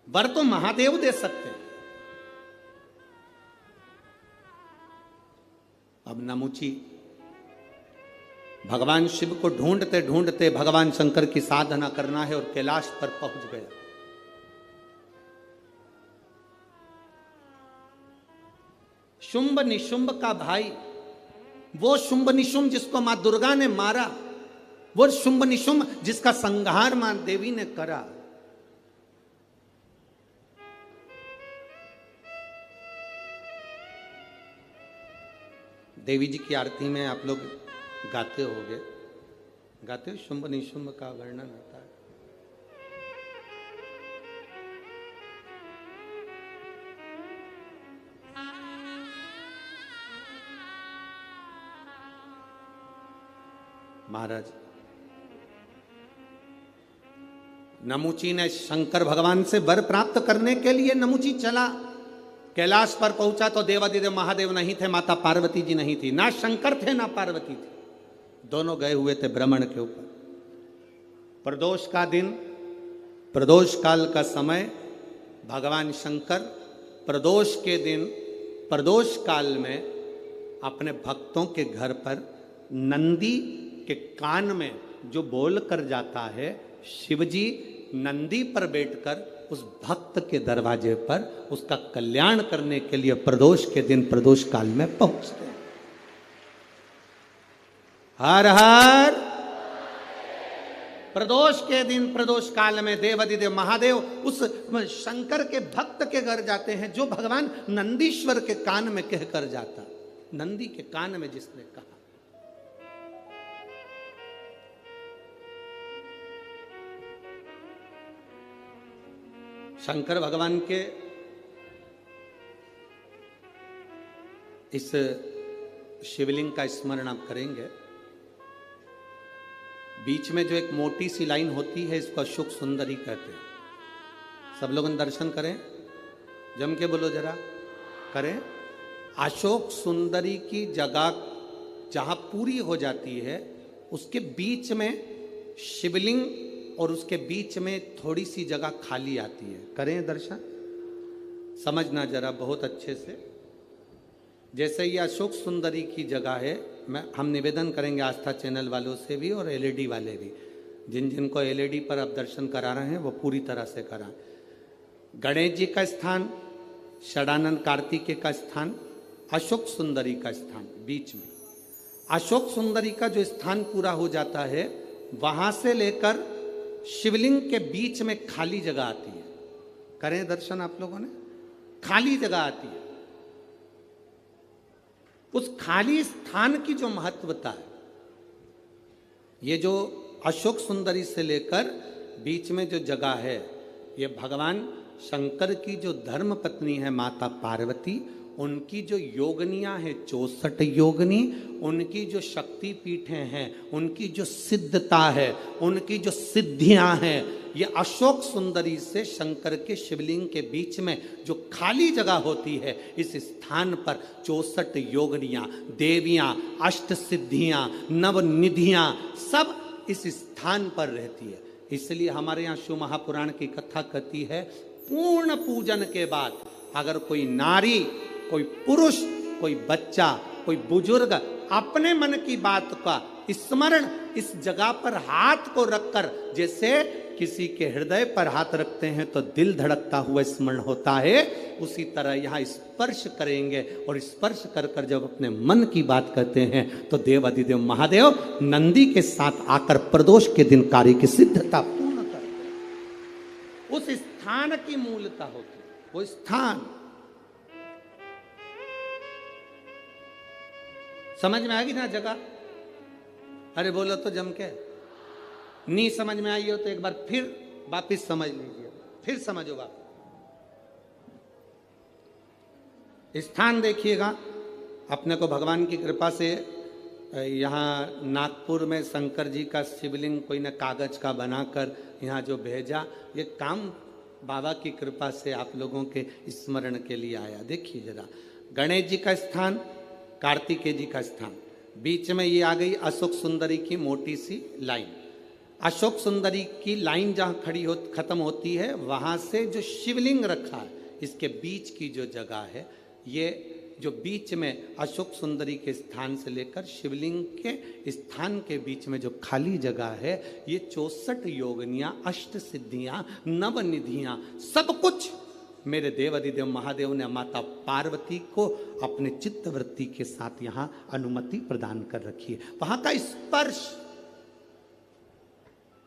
वर तो महादेव दे सकते हैं। अब नमूची भगवान शिव को ढूंढते ढूंढते भगवान शंकर की साधना करना है और कैलाश पर पहुंच गया। शुंभ निशुंभ का भाई, वो शुंभ निशुंभ जिसको मां दुर्गा ने मारा, वो शुंभ निशुंभ जिसका संहार मां देवी ने करा। देवी जी की आरती में आप लोग गाते होगे, गाते हो, शुंभ निशुंभ का वर्णन होता है। महाराज नमूची ने शंकर भगवान से वर प्राप्त करने के लिए नमूची चला। कैलाश पर पहुंचा तो देवादिदेव महादेव नहीं थे, माता पार्वती जी नहीं थी, ना शंकर थे ना पार्वती थी, दोनों गए हुए थे भ्रमण के ऊपर। प्रदोष का दिन, प्रदोष काल का समय, भगवान शंकर प्रदोष के दिन, प्रदोष काल में अपने भक्तों के घर पर नंदी के कान में जो बोल कर जाता है, शिवजी नंदी पर बैठकर उस भक्त के दरवाजे पर उसका कल्याण करने के लिए प्रदोष के दिन प्रदोष काल में पहुंचते हैं। हर हर प्रदोष के दिन प्रदोष काल में देवादिदेव महादेव उस शंकर के भक्त के घर जाते हैं जो भगवान नंदीश्वर के कान में कहकर जाता। नंदी के कान में जिसने कहा, शंकर भगवान के इस शिवलिंग का स्मरण आप करेंगे। बीच में जो एक मोटी सी लाइन होती है इसको अशोक सुंदरी कहते हैं। सब लोग दर्शन करें, जम के बोलो जरा, करें। अशोक सुंदरी की जगह जहां पूरी हो जाती है उसके बीच में शिवलिंग और उसके बीच में थोड़ी सी जगह खाली आती है। करें दर्शन, समझना जरा बहुत अच्छे से। जैसे ये अशोक सुंदरी की जगह है, हम निवेदन करेंगे आस्था चैनल वालों से भी और एलईडी वाले भी, जिन जिनको एलईडी पर आप दर्शन करा रहे हैं वो पूरी तरह से कराएं। गणेश जी का स्थान, षडानंद कार्तिकेय का स्थान, अशोक सुंदरी का स्थान बीच में। अशोक सुंदरी का जो स्थान पूरा हो जाता है, वहां से लेकर शिवलिंग के बीच में खाली जगह आती है। करें दर्शन आप लोगों ने, खाली जगह आती है। उस खाली स्थान की जो महत्वता है, ये जो अशोक सुंदरी से लेकर बीच में जो जगह है, ये भगवान शंकर की जो धर्म पत्नी है माता पार्वती, उनकी जो योगनियां हैं 64 योगनी, उनकी जो शक्ति पीठें हैं, उनकी जो सिद्धता है, उनकी जो सिद्धियां हैं, ये अशोक सुंदरी से शंकर के शिवलिंग के बीच में जो खाली जगह होती है, इस स्थान पर 64 योगनियां, देवियां, अष्ट सिद्धियां, नवनिधियां सब इस स्थान पर रहती है। इसलिए हमारे यहाँ शिव महापुराण की कथा कहती है, पूर्ण पूजन के बाद अगर कोई नारी, कोई पुरुष, कोई बच्चा, कोई बुजुर्ग अपने मन की बात का स्मरण इस जगह पर हाथ को रखकर, जैसे किसी के हृदय पर हाथ रखते हैं तो दिल धड़कता हुआ स्मरण होता है, उसी तरह यहाँ स्पर्श करेंगे और स्पर्श कर कर जब अपने मन की बात कहते हैं तो देवाधिदेव महादेव नंदी के साथ आकर प्रदोष के दिन कार्य की सिद्धता पूर्ण करते हैं। उस स्थान की मूलता होती है, वो स्थान समझ में आ गई ना जगह? अरे बोलो तो जम के। नहीं समझ में आई हो तो एक बार फिर वापिस समझ लीजिए, फिर समझो वापिस। स्थान देखिएगा, अपने को भगवान की कृपा से यहाँ नागपुर में शंकर जी का शिवलिंग कोई ने कागज का बनाकर यहाँ जो भेजा, ये काम बाबा की कृपा से आप लोगों के स्मरण के लिए आया। देखिए जरा, गणेश जी का स्थान, कार्तिकेय जी का स्थान, बीच में ये आ गई अशोक सुंदरी की मोटी सी लाइन। अशोक सुंदरी की लाइन जहाँ खड़ी हो खत्म होती है, वहाँ से जो शिवलिंग रखा है, इसके बीच की जो जगह है, ये जो बीच में अशोक सुंदरी के स्थान से लेकर शिवलिंग के स्थान के बीच में जो खाली जगह है, ये 64 योगनियाँ, अष्ट सिद्धियाँ, नवनिधियाँ, सब कुछ मेरे देवाधिदेव महादेव ने माता पार्वती को अपने चित्तवृत्ति के साथ यहाँ अनुमति प्रदान कर रखी है। वहाँ का स्पर्श,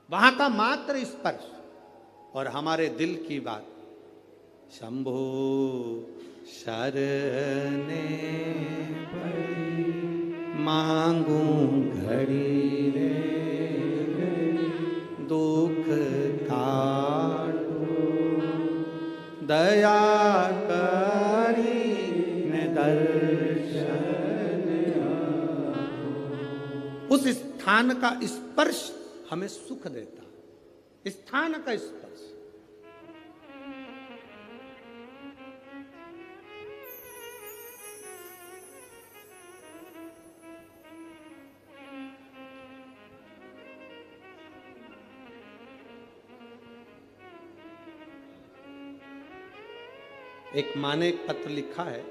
वहाँ का मात्र स्पर्श और हमारे दिल की बात, शंभो शरणे पड़ी मांगू घड़ी रे दुख काटो दया करी ने दर्शन। उस स्थान का स्पर्श हमें सुख देता, स्थान का स्पर्श। एक माँ ने एक पत्र लिखा है,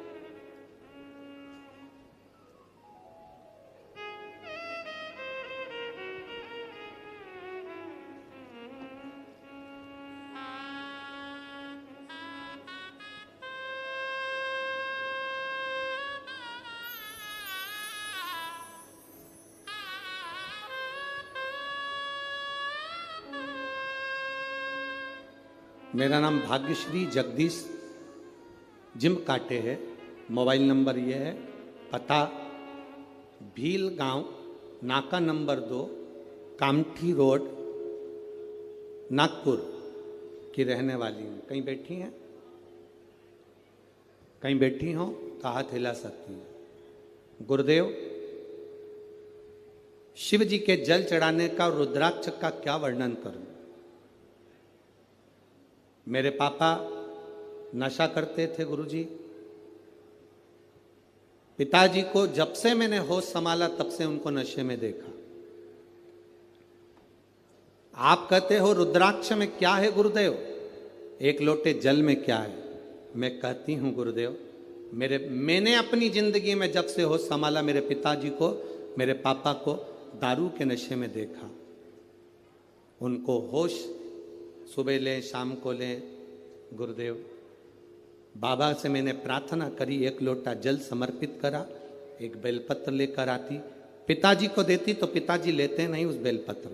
मेरा नाम भाग्यश्री जगदीश जिम काटे है, मोबाइल नंबर ये है, पता भील गांव, नाका नंबर 2, कामठी रोड, नागपुर की रहने वाली हूँ। कहीं बैठी हैं? कहीं बैठी हो तो हाथ हिला सकती हैं। गुरुदेव, शिव जी के जल चढ़ाने का और रुद्राक्ष का क्या वर्णन करूं? मेरे पापा नशा करते थे गुरुजी। पिताजी को जब से मैंने होश संभाला तब से उनको नशे में देखा। आप कहते हो रुद्राक्ष में क्या है गुरुदेव, एक लोटे जल में क्या है? मैं कहती हूं गुरुदेव, मैंने अपनी जिंदगी में जब से होश संभाला, मेरे पिताजी को मेरे पापा को दारू के नशे में देखा, उनको होश सुबह लें शाम को लें। गुरुदेव बाबा से मैंने प्रार्थना करी, एक लोटा जल समर्पित करा, एक बेलपत्र लेकर आती, पिताजी को देती तो पिताजी लेते नहीं उस बेलपत्र।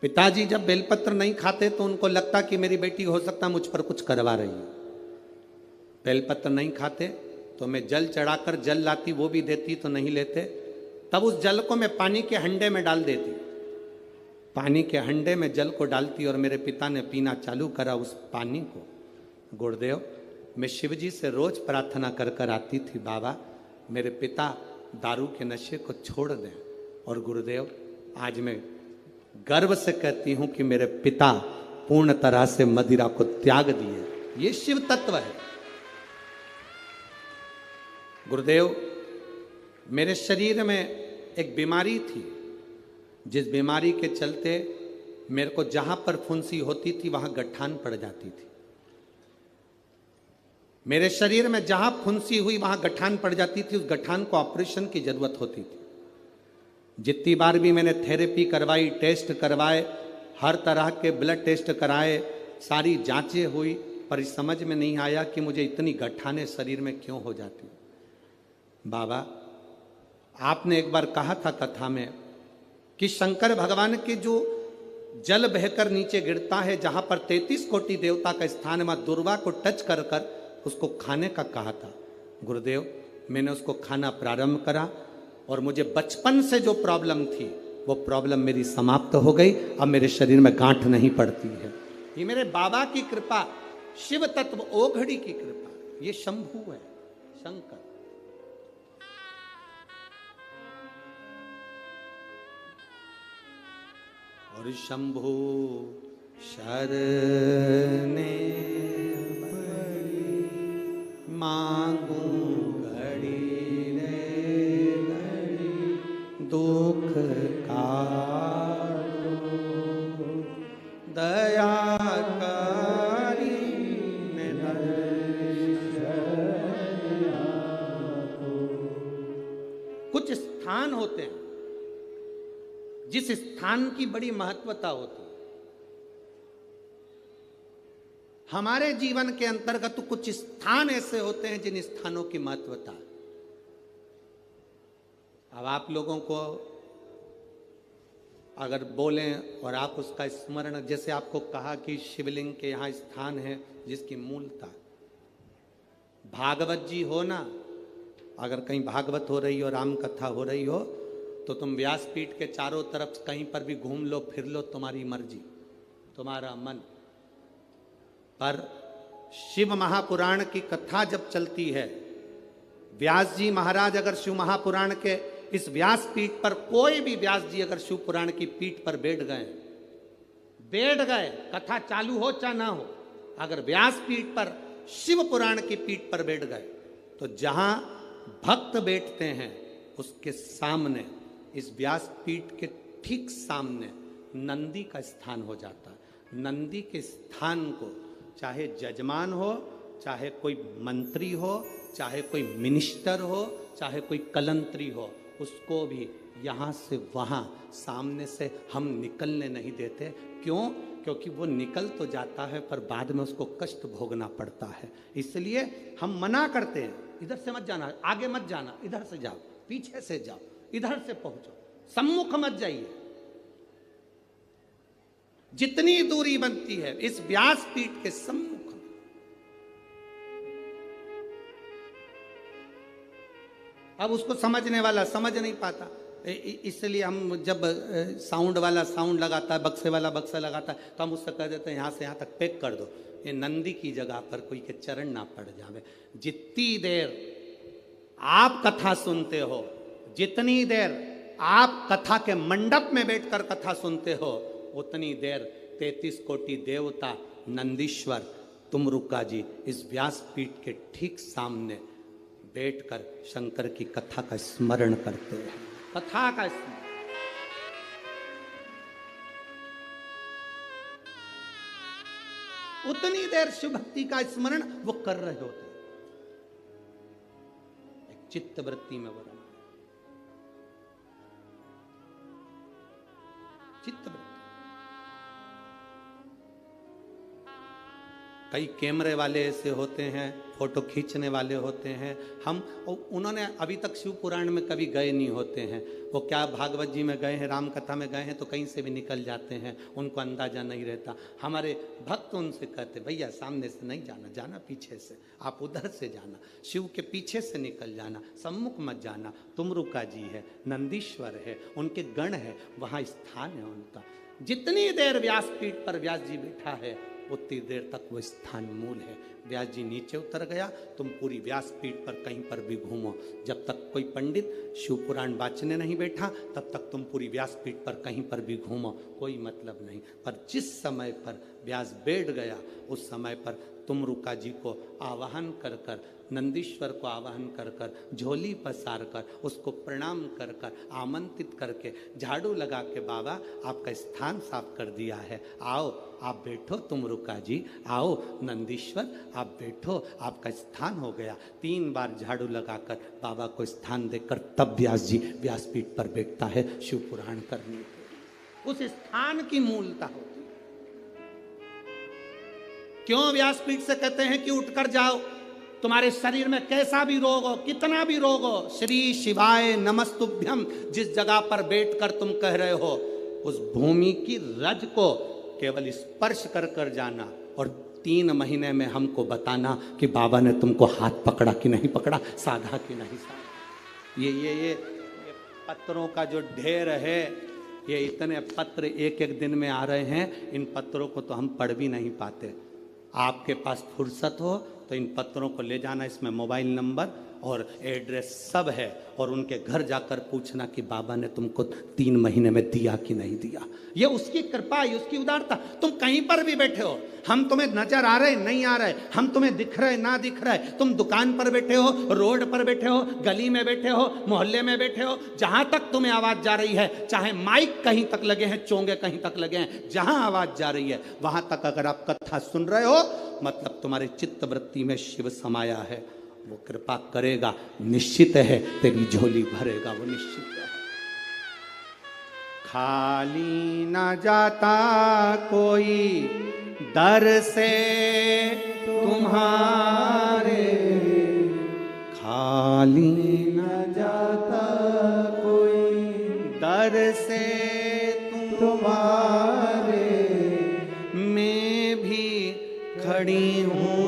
पिताजी जब बेलपत्र नहीं खाते तो उनको लगता कि मेरी बेटी हो सकता मुझ पर कुछ करवा रही है। बेलपत्र नहीं खाते तो मैं जल चढ़ाकर जल लाती, वो भी देती तो नहीं लेते। तब उस जल को मैं पानी के हंडे में डाल देती, पानी के हंडे में जल को डालती और मेरे पिता ने पीना चालू करा उस पानी को। गुरुदेव मैं शिवजी से रोज प्रार्थना कर कर आती थी, बाबा मेरे पिता दारू के नशे को छोड़ दें। और गुरुदेव आज मैं गर्व से कहती हूं कि मेरे पिता पूर्ण तरह से मदिरा को त्याग दिए। ये शिव तत्व है। गुरुदेव मेरे शरीर में एक बीमारी थी, जिस बीमारी के चलते मेरे को जहां पर फुंसी होती थी वहां गठान पड़ जाती थी। मेरे शरीर में जहां फुंसी हुई वहां गठान पड़ जाती थी, उस गठान को ऑपरेशन की जरूरत होती थी। जितनी बार भी मैंने थेरेपी करवाई, टेस्ट करवाए, हर तरह के ब्लड टेस्ट कराए, सारी जांचें हुई, पर इस समझ में नहीं आया कि मुझे इतनी गठाने शरीर में क्यों हो जाती। बाबा आपने एक बार कहा था कथा में कि शंकर भगवान के जो जल बहकर नीचे गिरता है, जहां पर 33 कोटि देवता का स्थान है, मां दुर्वा को टच कर कर उसको खाने का कहा था। गुरुदेव मैंने उसको खाना प्रारंभ करा और मुझे बचपन से जो प्रॉब्लम थी वो प्रॉब्लम मेरी समाप्त हो गई। अब मेरे शरीर में गांठ नहीं पड़ती है। ये मेरे बाबा की कृपा, शिव तत्व ओघड़ी की कृपा, ये शंभु है, शंकर। और शंभु शरणे मांगू घड़ी रे घड़ी, दुख काटो दया करी कुछ स्थान होते हैं जिस स्थान की बड़ी महत्वता होती है। हमारे जीवन के अंतर्गत तो कुछ स्थान ऐसे होते हैं जिन स्थानों की महत्वता। अब आप लोगों को अगर बोलें और आप उसका स्मरण, जैसे आपको कहा कि शिवलिंग के यहाँ स्थान है जिसकी मूलता, भागवत जी हो ना, अगर कहीं भागवत हो रही हो, राम कथा हो रही हो, तो तुम व्यासपीठ के चारों तरफ कहीं पर भी घूम लो, फिर लो, तुम्हारी मर्जी, तुम्हारा मन। पर शिव महापुराण की कथा जब चलती है, व्यास जी महाराज अगर शिव महापुराण के इस व्यास पीठ पर, कोई भी व्यास जी अगर शिव पुराण की पीठ पर बैठ गए, कथा चालू हो चाहे ना हो, अगर व्यास पीठ पर शिव पुराण की पीठ पर बैठ गए, तो जहां भक्त बैठते हैं उसके सामने, इस व्यास पीठ के ठीक सामने नंदी का स्थान हो जाता है। नंदी के स्थान को चाहे जजमान हो, चाहे कोई मंत्री हो, चाहे कोई मिनिस्टर हो, चाहे कोई कलंत्री हो, उसको भी यहाँ से वहाँ सामने से हम निकलने नहीं देते। क्यों? क्योंकि वो निकल तो जाता है पर बाद में उसको कष्ट भोगना पड़ता है। इसलिए हम मना करते हैं, इधर से मत जाना, आगे मत जाना, इधर से जाओ, पीछे से जाओ, इधर से पहुंचो, सम्मुख मत जाइए। जितनी दूरी बनती है इस व्यास पीठ के सम्मुख में। अब उसको समझने वाला समझ नहीं पाता, इसलिए हम जब साउंड वाला साउंड लगाता है, बक्से वाला बक्सा लगाता है, तो हम उससे कह देते हैं यहाँ से यहाँ तक पैक कर दो, ये नंदी की जगह पर कोई के चरण ना पड़ जावे। जितनी देर आप कथा सुनते हो, जितनी देर आप कथा के मंडप में बैठकर कथा सुनते हो, उतनी देर 33 कोटि देवता, नंदीश्वर, तुमरुका जी इस व्यास पीठ के ठीक सामने बैठकर शंकर की कथा का स्मरण करते हैं। कथा का स्मरण, उतनी देर शिव भक्ति का स्मरण वो कर रहे होते हैं। एक चित्त वृत्ति में वर्णन। कई कैमरे वाले ऐसे होते हैं, फोटो खींचने वाले होते हैं, हम उन्होंने अभी तक शिव पुराण में कभी गए नहीं होते हैं। वो क्या भागवत जी में गए हैं, राम कथा में गए हैं तो कहीं से भी निकल जाते हैं, उनको अंदाजा नहीं रहता। हमारे भक्त उनसे कहते भैया सामने से नहीं जाना, जाना पीछे से, आप उधर से जाना, शिव के पीछे से निकल जाना, सम्मुख मत जाना। तुमरुका जी है, नंदीश्वर है, उनके गण है, वहाँ स्थान है उनका। जितनी देर व्यासपीठ पर व्यास जी बैठा है उतनी देर तक वो स्थान मूल है। व्यास जी नीचे उतर गया, तुम पूरी व्यासपीठ पर कहीं पर भी घूमो, जब तक कोई पंडित शिव पुराण वाचने नहीं बैठा तब तक तुम पूरी व्यासपीठ पर कहीं पर भी घूमो, कोई मतलब नहीं। पर जिस समय पर व्यास बैठ गया उस समय पर तुमरुका जी को आवाहन कर कर, नंदीश्वर को आवाहन कर कर, झोली पसार कर, उसको प्रणाम कर कर, आमंत्रित करके, झाड़ू लगा के, बाबा आपका स्थान साफ कर दिया है, आओ आप बैठो तुमरुका जी, आओ नंदीश्वर आप बैठो, आपका स्थान हो गया। 3 बार झाड़ू लगाकर बाबा को स्थान देकर तब व्यास जी व्यासपीठ पर बैठता है शिव पुराण करने के। उस स्थान की मूलता होती है। क्यों व्यासपीठ से कहते हैं कि उठकर जाओ, तुम्हारे शरीर में कैसा भी रोग हो, कितना भी रोग हो, श्री शिवाय नमस्तुभ्यम जिस जगह पर बैठकर तुम कह रहे हो उस भूमि की रज को केवल स्पर्श कर कर जाना और 3 महीने में हमको बताना कि बाबा ने तुमको हाथ पकड़ा कि नहीं पकड़ा, साधा कि नहीं साधा। ये पत्रों का जो ढेर है, ये इतने पत्र एक एक दिन में आ रहे हैं, इन पत्रों को तो हम पढ़ भी नहीं पाते। आपके पास फुर्सत हो तो इन पत्रों को ले जाना, इसमें मोबाइल नंबर और एड्रेस सब है, और उनके घर जाकर पूछना कि बाबा ने तुमको 3 महीने में दिया कि नहीं दिया। ये उसकी कृपा, ये उसकी उदारता। तुम कहीं पर भी बैठे हो, हम तुम्हें नजर आ रहे नहीं आ रहे, हम तुम्हें दिख रहे ना दिख रहे, तुम दुकान पर बैठे हो, रोड पर बैठे हो, गली में बैठे हो, मोहल्ले में बैठे हो, जहां तक तुम्हें आवाज जा रही है, चाहे माइक कहीं तक लगे हैं, चोंगे कहीं तक लगे हैं, जहां आवाज जा रही है वहां तक अगर आप कथा सुन रहे हो, मतलब तुम्हारे चित्त वृत्ति में शिव समाया है। वो कृपा करेगा, निश्चित है, तेरी झोली भरेगा, वो निश्चित है। खाली न जाता कोई दर से तुम्हारे, खाली न जाता कोई दर से तुम्हारे, मैं भी खड़ी हूँ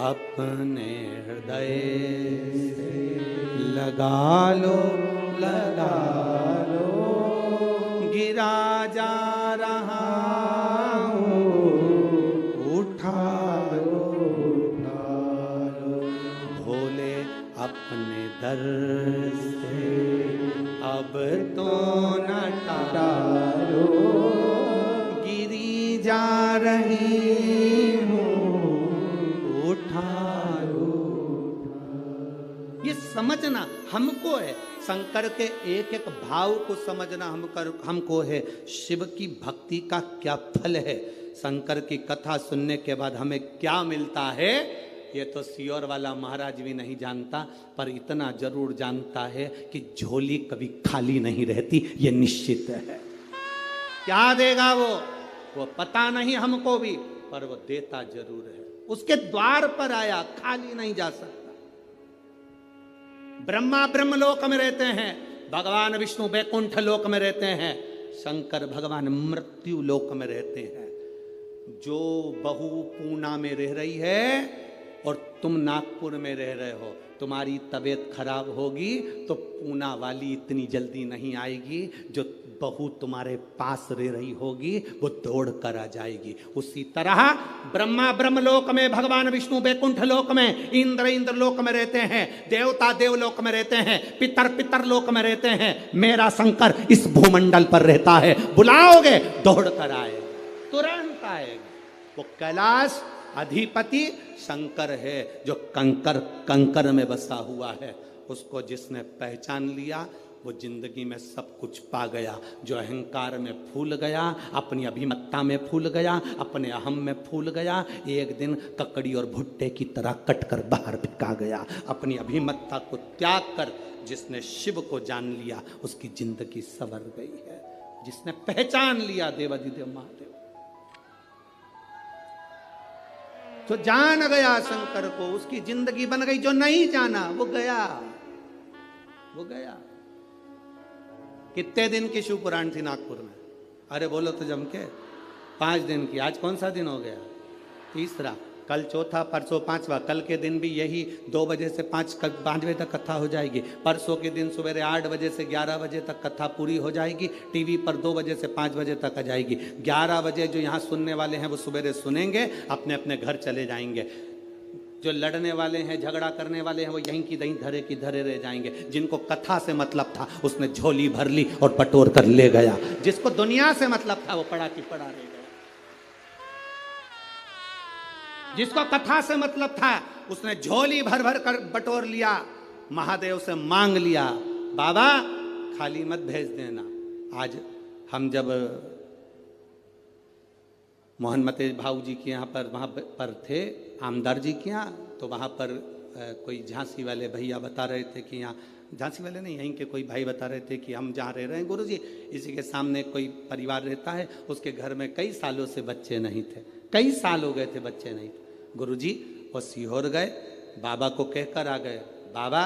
अपने हृदय से लगा लो, गिरा जा रहा हूँ, उठा लो, भोले अपने दर से अब तो न टालो, गिरी जा रही ये समझना हमको है, शंकर के एक एक भाव को समझना हमको है। शिव की भक्ति का क्या फल है, शंकर की कथा सुनने के बाद हमें क्या मिलता है, ये तो सियोर वाला महाराज भी नहीं जानता, पर इतना जरूर जानता है कि झोली कभी खाली नहीं रहती, ये निश्चित है। क्या देगा वो पता नहीं हमको भी, पर वो देता जरूर है। उसके द्वार पर आया, खाली नहीं जा सकता। ब्रह्मा ब्रह्मलोक में रहते हैं, भगवान विष्णु वैकुंठ लोक में रहते हैं, शंकर भगवान मृत्यु लोक में रहते हैं। जो बहू पूना में रह रही है और तुम नागपुर में रह रहे हो, तुम्हारी तबीयत खराब होगी तो पूना वाली इतनी जल्दी नहीं आएगी, जो बहू तुम्हारे पास रह रही होगी वो दौड़ कर आ जाएगी। उसी तरह ब्रह्मा ब्रह्मलोक में, भगवान विष्णु वैकुंठ लोक में, इंद्र इंद्र लोक में रहते हैं, देवता देवलोक में रहते हैं, पितर पितर लोक में रहते हैं, मेरा शंकर इस भूमंडल पर रहता है। बुलाओगे दौड़ कर आएगा, तुरंत आएगा। वो कैलाश अधिपति शंकर है, जो कंकर में बसा हुआ है। उसको जिसने पहचान लिया वो जिंदगी में सब कुछ पा गया। जो अहंकार में फूल गया, अपनी अभिमत्ता में फूल गया, अपने अहम में फूल गया, एक दिन ककड़ी और भुट्टे की तरह कटकर बाहर फेंका गया। अपनी अभिमत्ता को त्याग कर जिसने शिव को जान लिया उसकी जिंदगी संवर गई है। जिसने पहचान लिया देवाधिदेव महादेव, जो जान गया शंकर को, उसकी जिंदगी बन गई। जो नहीं जाना वो गया, वो गया। कितने दिन की शिव पुराण थी नागपुर में? अरे बोलो तो जम के 5 दिन की। आज कौन सा दिन हो गया? तीसरा। कल चौथा, परसों पांचवा। कल के दिन भी यही 2 बजे से 5 बजे तक कथा हो जाएगी। परसों के दिन सवेरे 8 बजे से 11 बजे तक कथा पूरी हो जाएगी। टीवी पर 2 बजे से 5 बजे तक आ जाएगी। 11 बजे जो यहाँ सुनने वाले हैं वो सवेरे सुनेंगे, अपने अपने घर चले जाएंगे। जो लड़ने वाले हैं, झगड़ा करने वाले हैं, वो यहीं की दहीं धरे की धरे रह जाएंगे। जिनको कथा से मतलब था उसने झोली भर ली और बटोर कर ले गया। जिसको दुनिया से मतलब था वो पड़ा की पड़ा रह गया। जिसको कथा से मतलब था उसने झोली भर भर कर बटोर लिया, महादेव से मांग लिया, बाबा खाली मत भेज देना। आज हम जब मोहनमते भाऊ जी के यहाँ पर वहाँ पर थे, आमदार जी के यहाँ, तो वहाँ पर कोई झांसी वाले भैया बता रहे थे कि यहाँ, झांसी वाले नहीं, यहीं के कोई भाई बता रहे थे कि हम जहाँ रह रहे हैं गुरुजी, इसी के सामने कोई परिवार रहता है, उसके घर में कई सालों से बच्चे नहीं थे, कई साल हो गए थे बच्चे नहीं थे। गुरुजी वो सीहोर गए, बाबा को कहकर आ गए, बाबा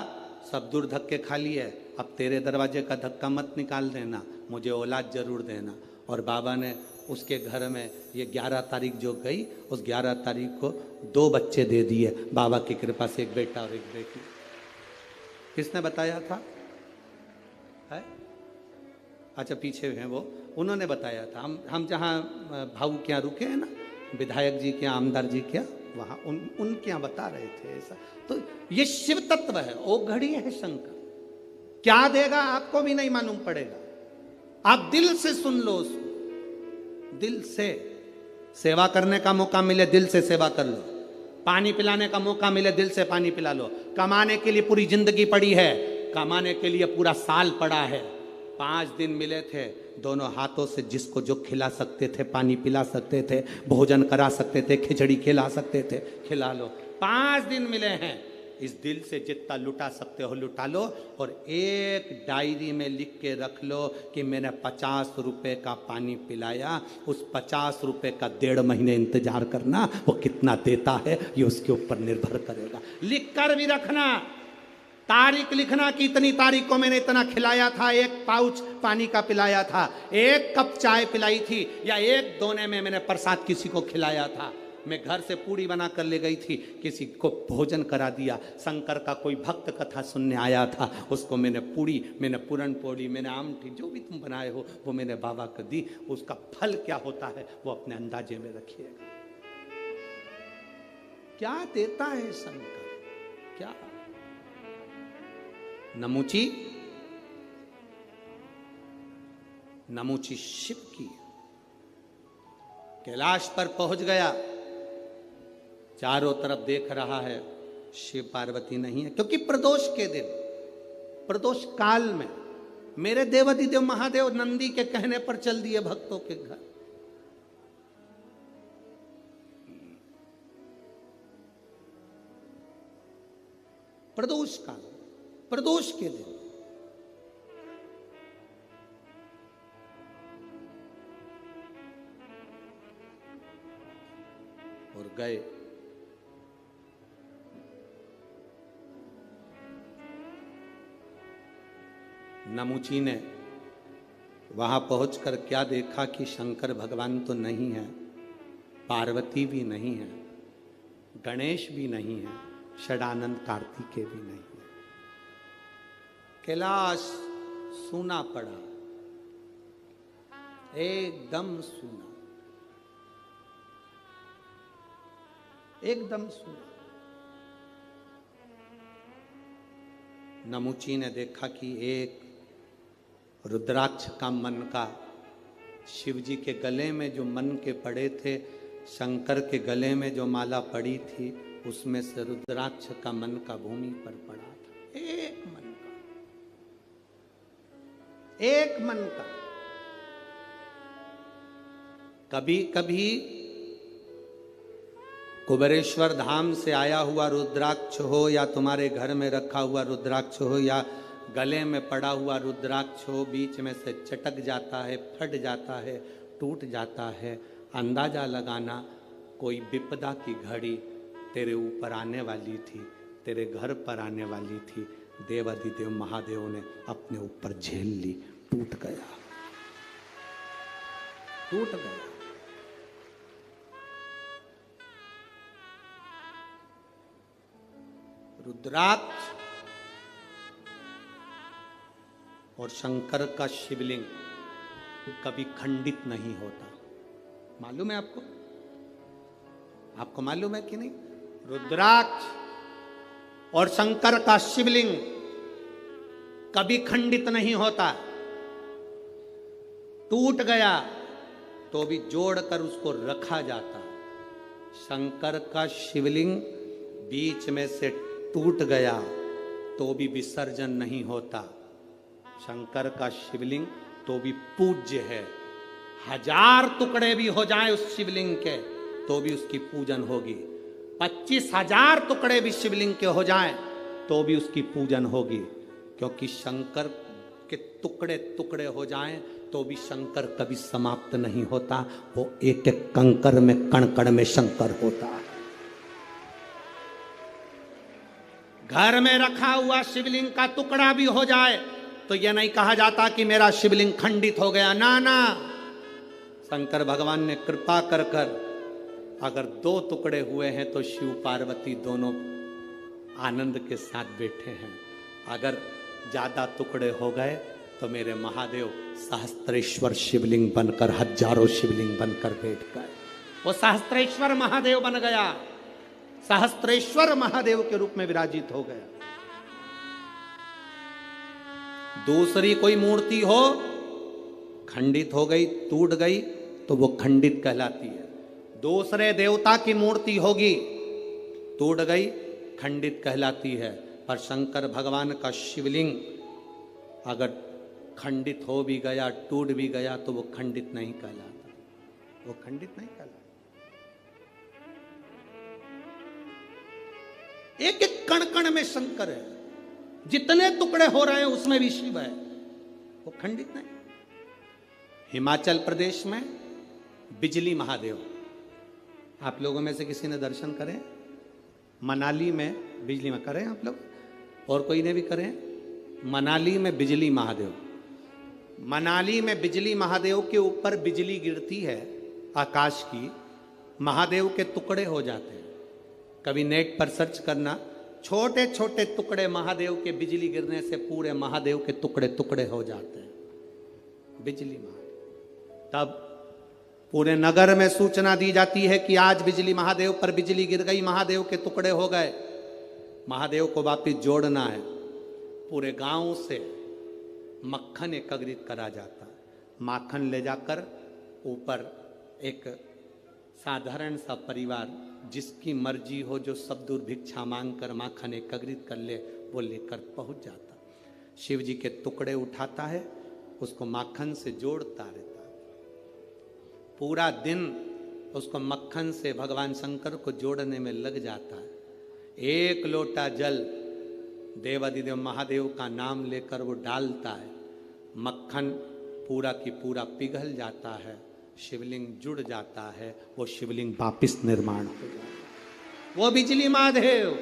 सब दूर धक्के खाली है, अब तेरे दरवाजे का धक्का मत निकाल देना, मुझे औलाद जरूर देना। और बाबा ने उसके घर में ये 11 तारीख जो गई, उस 11 तारीख को 2 बच्चे दे दिए बाबा की कृपा से, एक बेटा और एक बेटी। किसने बताया था? है? अच्छा पीछे हैं वो, उन्होंने बताया था। हम जहाँ भाऊ के यहाँ रुके हैं ना, विधायक जी के, आमदार जी के, वहाँ उनके यहाँ बता रहे थे ऐसा। तो ये शिव तत्व है, ओ घड़ी है शंकर। क्या देगा आपको भी नहीं मालूम पड़ेगा। आप दिल से सुन लो उसको, दिल से। सेवा करने का मौका मिले दिल से सेवा कर लो, पानी पिलाने का मौका मिले दिल से पानी पिला लो। कमाने के लिए पूरी जिंदगी पड़ी है, कमाने के लिए पूरा साल पड़ा है। 5 दिन मिले थे, दोनों हाथों से जिसको जो खिला सकते थे, पानी पिला सकते थे, भोजन करा सकते थे, खिचड़ी खिला सकते थे, खिला लो। 5 दिन मिले हैं, इस दिल से जितना लुटा सकते हो लुटा लो। और एक डायरी में लिख के रख लो कि मैंने 50 रुपए का पानी पिलाया। उस 50 रुपए का 1.5 महीने इंतजार करना, वो कितना देता है ये उसके ऊपर निर्भर करेगा। लिख कर भी रखना, तारीख लिखना कि इतनी तारीख को मैंने इतना खिलाया था, 1 पाउच पानी का पिलाया था, 1 कप चाय पिलाई थी, या 1 दोने में मैंने प्रसाद किसी को खिलाया था। मैं घर से पूड़ी बना कर ले गई थी, किसी को भोजन करा दिया। शंकर का कोई भक्त कथा सुनने आया था, उसको मैंने पूड़ी, मैंने पूरन पोड़ी, मैंने आमठी, जो भी तुम बनाए हो वो मैंने बाबा को दी। उसका फल क्या होता है वो अपने अंदाजे में रखिएगा। क्या देता है शंकर, क्या? नमूची, नमूची शिव की। कैलाश पर पहुंच गया, चारों तरफ देख रहा है, शिव पार्वती नहीं है, क्योंकि प्रदोष के दिन, प्रदोष काल में मेरे देवाधिदेव महादेव नंदी के कहने पर चल दिए भक्तों के घर। प्रदोष काल, प्रदोष के दिन और गए। नमूची ने वहां पहुंचकर क्या देखा कि शंकर भगवान तो नहीं है, पार्वती भी नहीं है, गणेश भी नहीं है, षडानंद कार्तिकेय भी नहीं है। कैलाश सूना पड़ा, एकदम सूना, एकदम सूना। नमूची ने देखा कि एक रुद्राक्ष का मन का, शिव जी के गले में जो मन के पड़े थे, शंकर के गले में जो माला पड़ी थी, उसमें से रुद्राक्ष का मन का भूमि पर पड़ा था। एक मन का, एक मन का। कभी कभी कुबेरेश्वर धाम से आया हुआ रुद्राक्ष हो, या तुम्हारे घर में रखा हुआ रुद्राक्ष हो, या गले में पड़ा हुआ रुद्राक्ष हो, बीच में से चटक जाता है, फट जाता है, टूट जाता है, अंदाजा लगाना कोई विपदा की घड़ी तेरे ऊपर आने वाली थी, तेरे घर पर आने वाली थी। देवाधिदेव महादेव ने अपने ऊपर झेल ली, टूट गया, टूट गया। रुद्राक्ष और शंकर का शिवलिंग कभी खंडित नहीं होता। मालूम है आपको? आपको मालूम है कि नहीं? रुद्राक्ष और शंकर का शिवलिंग कभी खंडित नहीं होता। टूट गया तो भी जोड़कर उसको रखा जाता। शंकर का शिवलिंग बीच में से टूट गया तो भी विसर्जन नहीं होता। शंकर का शिवलिंग तो भी पूज्य है। 1000 टुकड़े भी हो जाए उस शिवलिंग के तो भी उसकी पूजन होगी। 25,000 टुकड़े भी शिवलिंग के हो जाएं तो भी उसकी पूजन होगी, क्योंकि शंकर के टुकड़े टुकड़े हो जाएं तो भी शंकर कभी समाप्त नहीं होता। वो एक एक कंकर में, कण कण में शंकर होता है। घर में रखा हुआ शिवलिंग का टुकड़ा भी हो जाए तो यह नहीं कहा जाता कि मेरा शिवलिंग खंडित हो गया। ना ना, शंकर भगवान ने कृपा कर कर अगर 2 टुकड़े हुए हैं तो शिव पार्वती दोनों आनंद के साथ बैठे हैं। अगर ज्यादा टुकड़े हो गए तो मेरे महादेव सहस्त्रेश्वर शिवलिंग बनकर, हजारों शिवलिंग बनकर बैठ गए। वो सहस्त्रेश्वर महादेव बन गया, सहस्त्रेश्वर महादेव के रूप में विराजित हो गया। दूसरी कोई मूर्ति हो, खंडित हो गई, टूट गई तो वो खंडित कहलाती है। दूसरे देवता की मूर्ति होगी, टूट गई, खंडित कहलाती है। पर शंकर भगवान का शिवलिंग अगर खंडित हो भी गया, टूट भी गया तो वो खंडित नहीं कहलाता, वो खंडित नहीं कहलाता। एक एक कण कण में शंकर है, जितने टुकड़े हो रहे हैं उसमें भी शिव है, वो खंडित नहीं। हिमाचल प्रदेश में बिजली महादेव, आप लोगों में से किसी ने दर्शन करें? मनाली में बिजली में करें आप लोग, और कोई ने भी करें? मनाली में बिजली महादेव, मनाली में बिजली महादेव के ऊपर बिजली गिरती है आकाश की, महादेव के टुकड़े हो जाते हैं। कभी नेट पर सर्च करना, छोटे छोटे टुकड़े महादेव के बिजली गिरने से पूरे महादेव के टुकड़े टुकड़े हो जाते हैं, बिजली महादेव। तब पूरे नगर में सूचना दी जाती है कि आज बिजली महादेव पर बिजली गिर गई, महादेव के टुकड़े हो गए, महादेव को वापिस जोड़ना है। पूरे गांव से मक्खन एकत्रित करा जाता है, माखन ले जाकर ऊपर एक साधारण सा परिवार जिसकी मर्जी हो, जो सब दूर भिक्षा मांग कर माखन एकत्रित कर ले, वो लेकर पहुंच जाता। शिव जी के टुकड़े उठाता है, उसको माखन से जोड़ता रहता है। पूरा दिन उसको मक्खन से भगवान शंकर को जोड़ने में लग जाता है। एक लोटा जल देवाधिदेव महादेव का नाम लेकर वो डालता है, मक्खन पूरा की पूरा पिघल जाता है, शिवलिंग जुड़ जाता है, वो शिवलिंग वापिस निर्माण हो जाता है। वो बिजली महादेव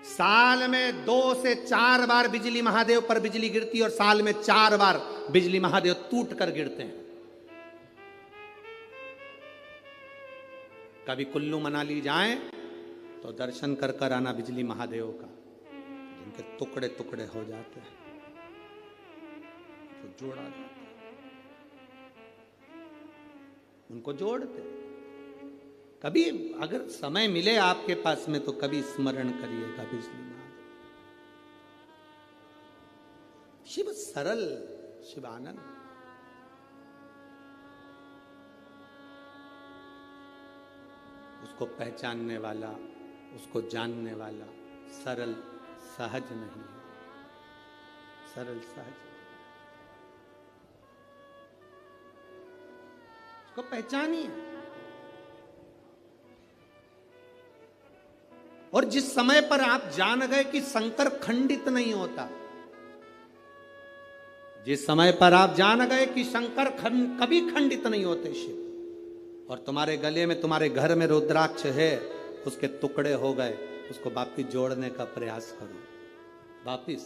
साल में 2 से 4 बार बिजली महादेव पर बिजली गिरती और साल में 4 बार बिजली महादेव टूट कर गिरते हैं। कभी कुल्लू मनाली जाएं तो दर्शन कर कर आना बिजली महादेव का, जिनके टुकड़े टुकड़े हो जाते हैं तो जोड़ा जाता है, उनको जोड़ते। कभी अगर समय मिले आपके पास में तो कभी स्मरण करिएगा बिजली महादेव। शिव सरल, शिवानंद, उसको पहचानने वाला, उसको जानने वाला सरल सहज नहीं है, सरल सहज, उसको पहचानिए। और जिस समय पर आप जान गए कि शंकर खंडित नहीं होता, जिस समय पर आप जान गए कि शंकर कभी खंडित नहीं होते शिव, और तुम्हारे गले में, तुम्हारे घर में रुद्राक्ष है, उसके टुकड़े हो गए, उसको वापिस जोड़ने का प्रयास करो। वापिस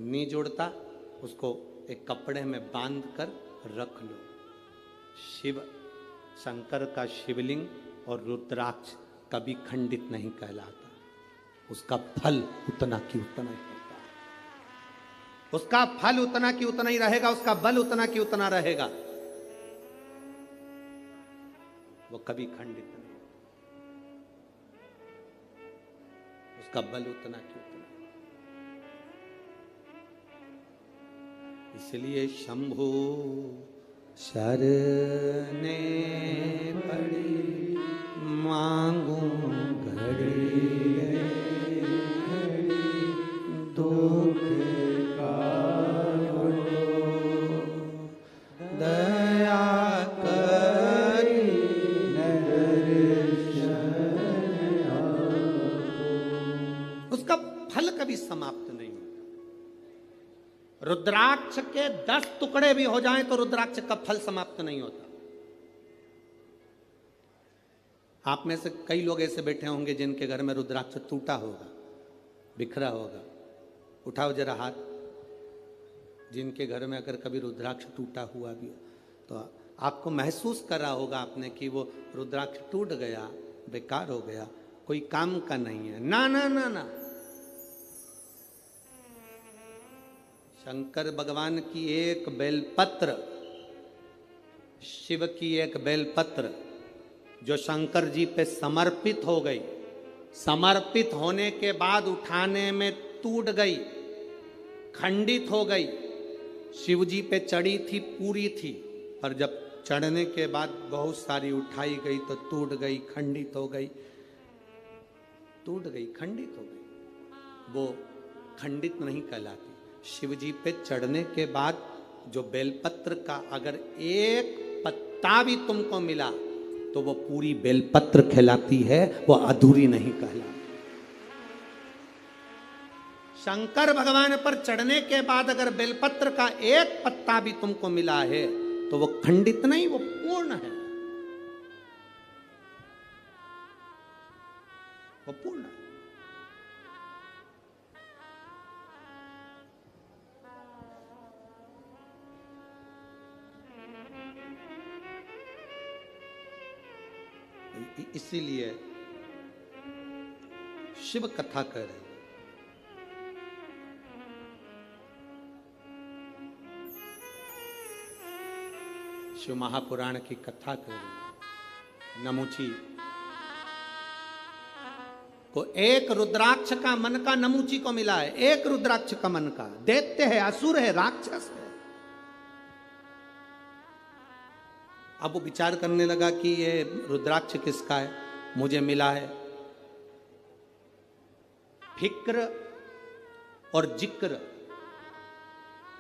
नहीं जोड़ता, उसको एक कपड़े में बांध कर रख लो। शिव, शंकर का शिवलिंग और रुद्राक्ष कभी खंडित नहीं कहलाता, उसका फल उतना की उतना ही होता है, उसका फल उतना की उतना ही रहेगा, उसका बल उतना की उतना रहेगा, वो कभी खंडित नहीं, उसका बल उतना की उतना। इसलिए शंभु शरणे पड़ी मांगू घड़ी घड़ी दुख का दया करी उसका फल कभी समाप्त नहीं। रुद्राक्ष के 10 टुकड़े भी हो जाएं तो रुद्राक्ष का फल समाप्त नहीं होता। आप में से कई लोग ऐसे बैठे होंगे जिनके घर में रुद्राक्ष टूटा होगा, बिखरा होगा। उठाओ जरा हाथ, जिनके घर में अगर कभी रुद्राक्ष टूटा हुआ भी हो तो आपको महसूस करा होगा आपने कि वो रुद्राक्ष टूट गया, बेकार हो गया, कोई काम का नहीं है। ना ना ना ना, शंकर भगवान की एक बेलपत्र, शिव की एक बेलपत्र जो शंकर जी पे समर्पित हो गई, समर्पित होने के बाद उठाने में टूट गई, खंडित हो गई। शिव जी पे चढ़ी थी, पूरी थी, पर जब चढ़ने के बाद बहुत सारी उठाई गई तो टूट गई, खंडित हो गई, टूट गई, खंडित हो गई, वो खंडित नहीं कहलाती। शिव जी पे चढ़ने के बाद जो बेलपत्र का अगर एक पत्ता भी तुमको मिला तो वो पूरी बेलपत्र कहलाती है, वो अधूरी नहीं कहलाती। शंकर भगवान पर चढ़ने के बाद अगर बेलपत्र का एक पत्ता भी तुमको मिला है तो वो खंडित नहीं, वो पूर्ण है, वो पूर्ण है। इसीलिए शिव कथा कर रहे हैं। शिव महापुराण की कथा कर रहे हैं। नमुची को एक रुद्राक्ष का मन का नमुची को मिला है, एक रुद्राक्ष का मन का। दैत्य है, असुर है, राक्षस है। अब वो विचार करने लगा कि ये रुद्राक्ष किसका है, मुझे मिला है। फिक्र और जिक्र,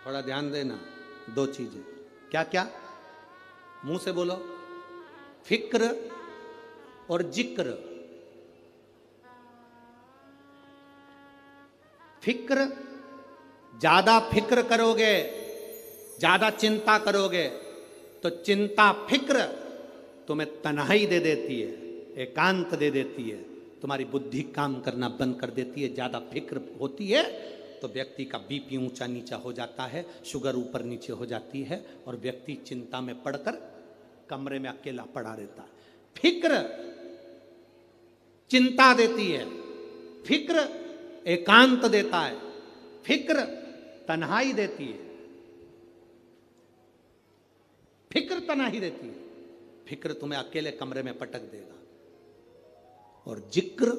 थोड़ा ध्यान देना, दो चीजें। क्या क्या? मुंह से बोलो। फिक्र और जिक्र। फिक्र, ज्यादा फिक्र करोगे, ज्यादा चिंता करोगे तो चिंता फिक्र तुम्हें तन्हाई दे देती है, एकांत दे देती है, तुम्हारी बुद्धि काम करना बंद कर देती है। ज्यादा फिक्र होती है तो व्यक्ति का बीपी ऊंचा नीचा हो जाता है, शुगर ऊपर नीचे हो जाती है और व्यक्ति चिंता में पड़कर कमरे में अकेला पड़ा रहता है। फिक्र चिंता देती है, फिक्र एकांत देता है, फिक्र तन्हाई देती है, फिक्र तन्हाई देती है। फिक्र तुम्हें अकेले कमरे में पटक देगा। और जिक्र,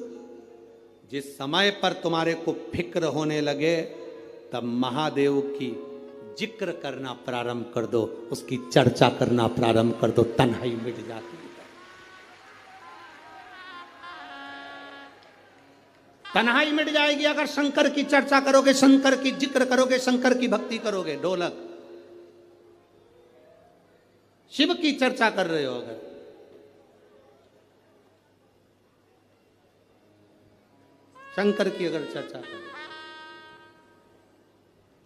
जिस समय पर तुम्हारे को फिक्र होने लगे तब महादेव की जिक्र करना प्रारंभ कर दो, उसकी चर्चा करना प्रारंभ कर दो, तन्हाई मिट जाती है। तन्हाई मिट जाएगी अगर शंकर की चर्चा करोगे, शंकर की जिक्र करोगे, शंकर की भक्ति करोगे। ढोलक, शिव की चर्चा कर रहे हो अगर, शंकर की अगर चर्चा करें,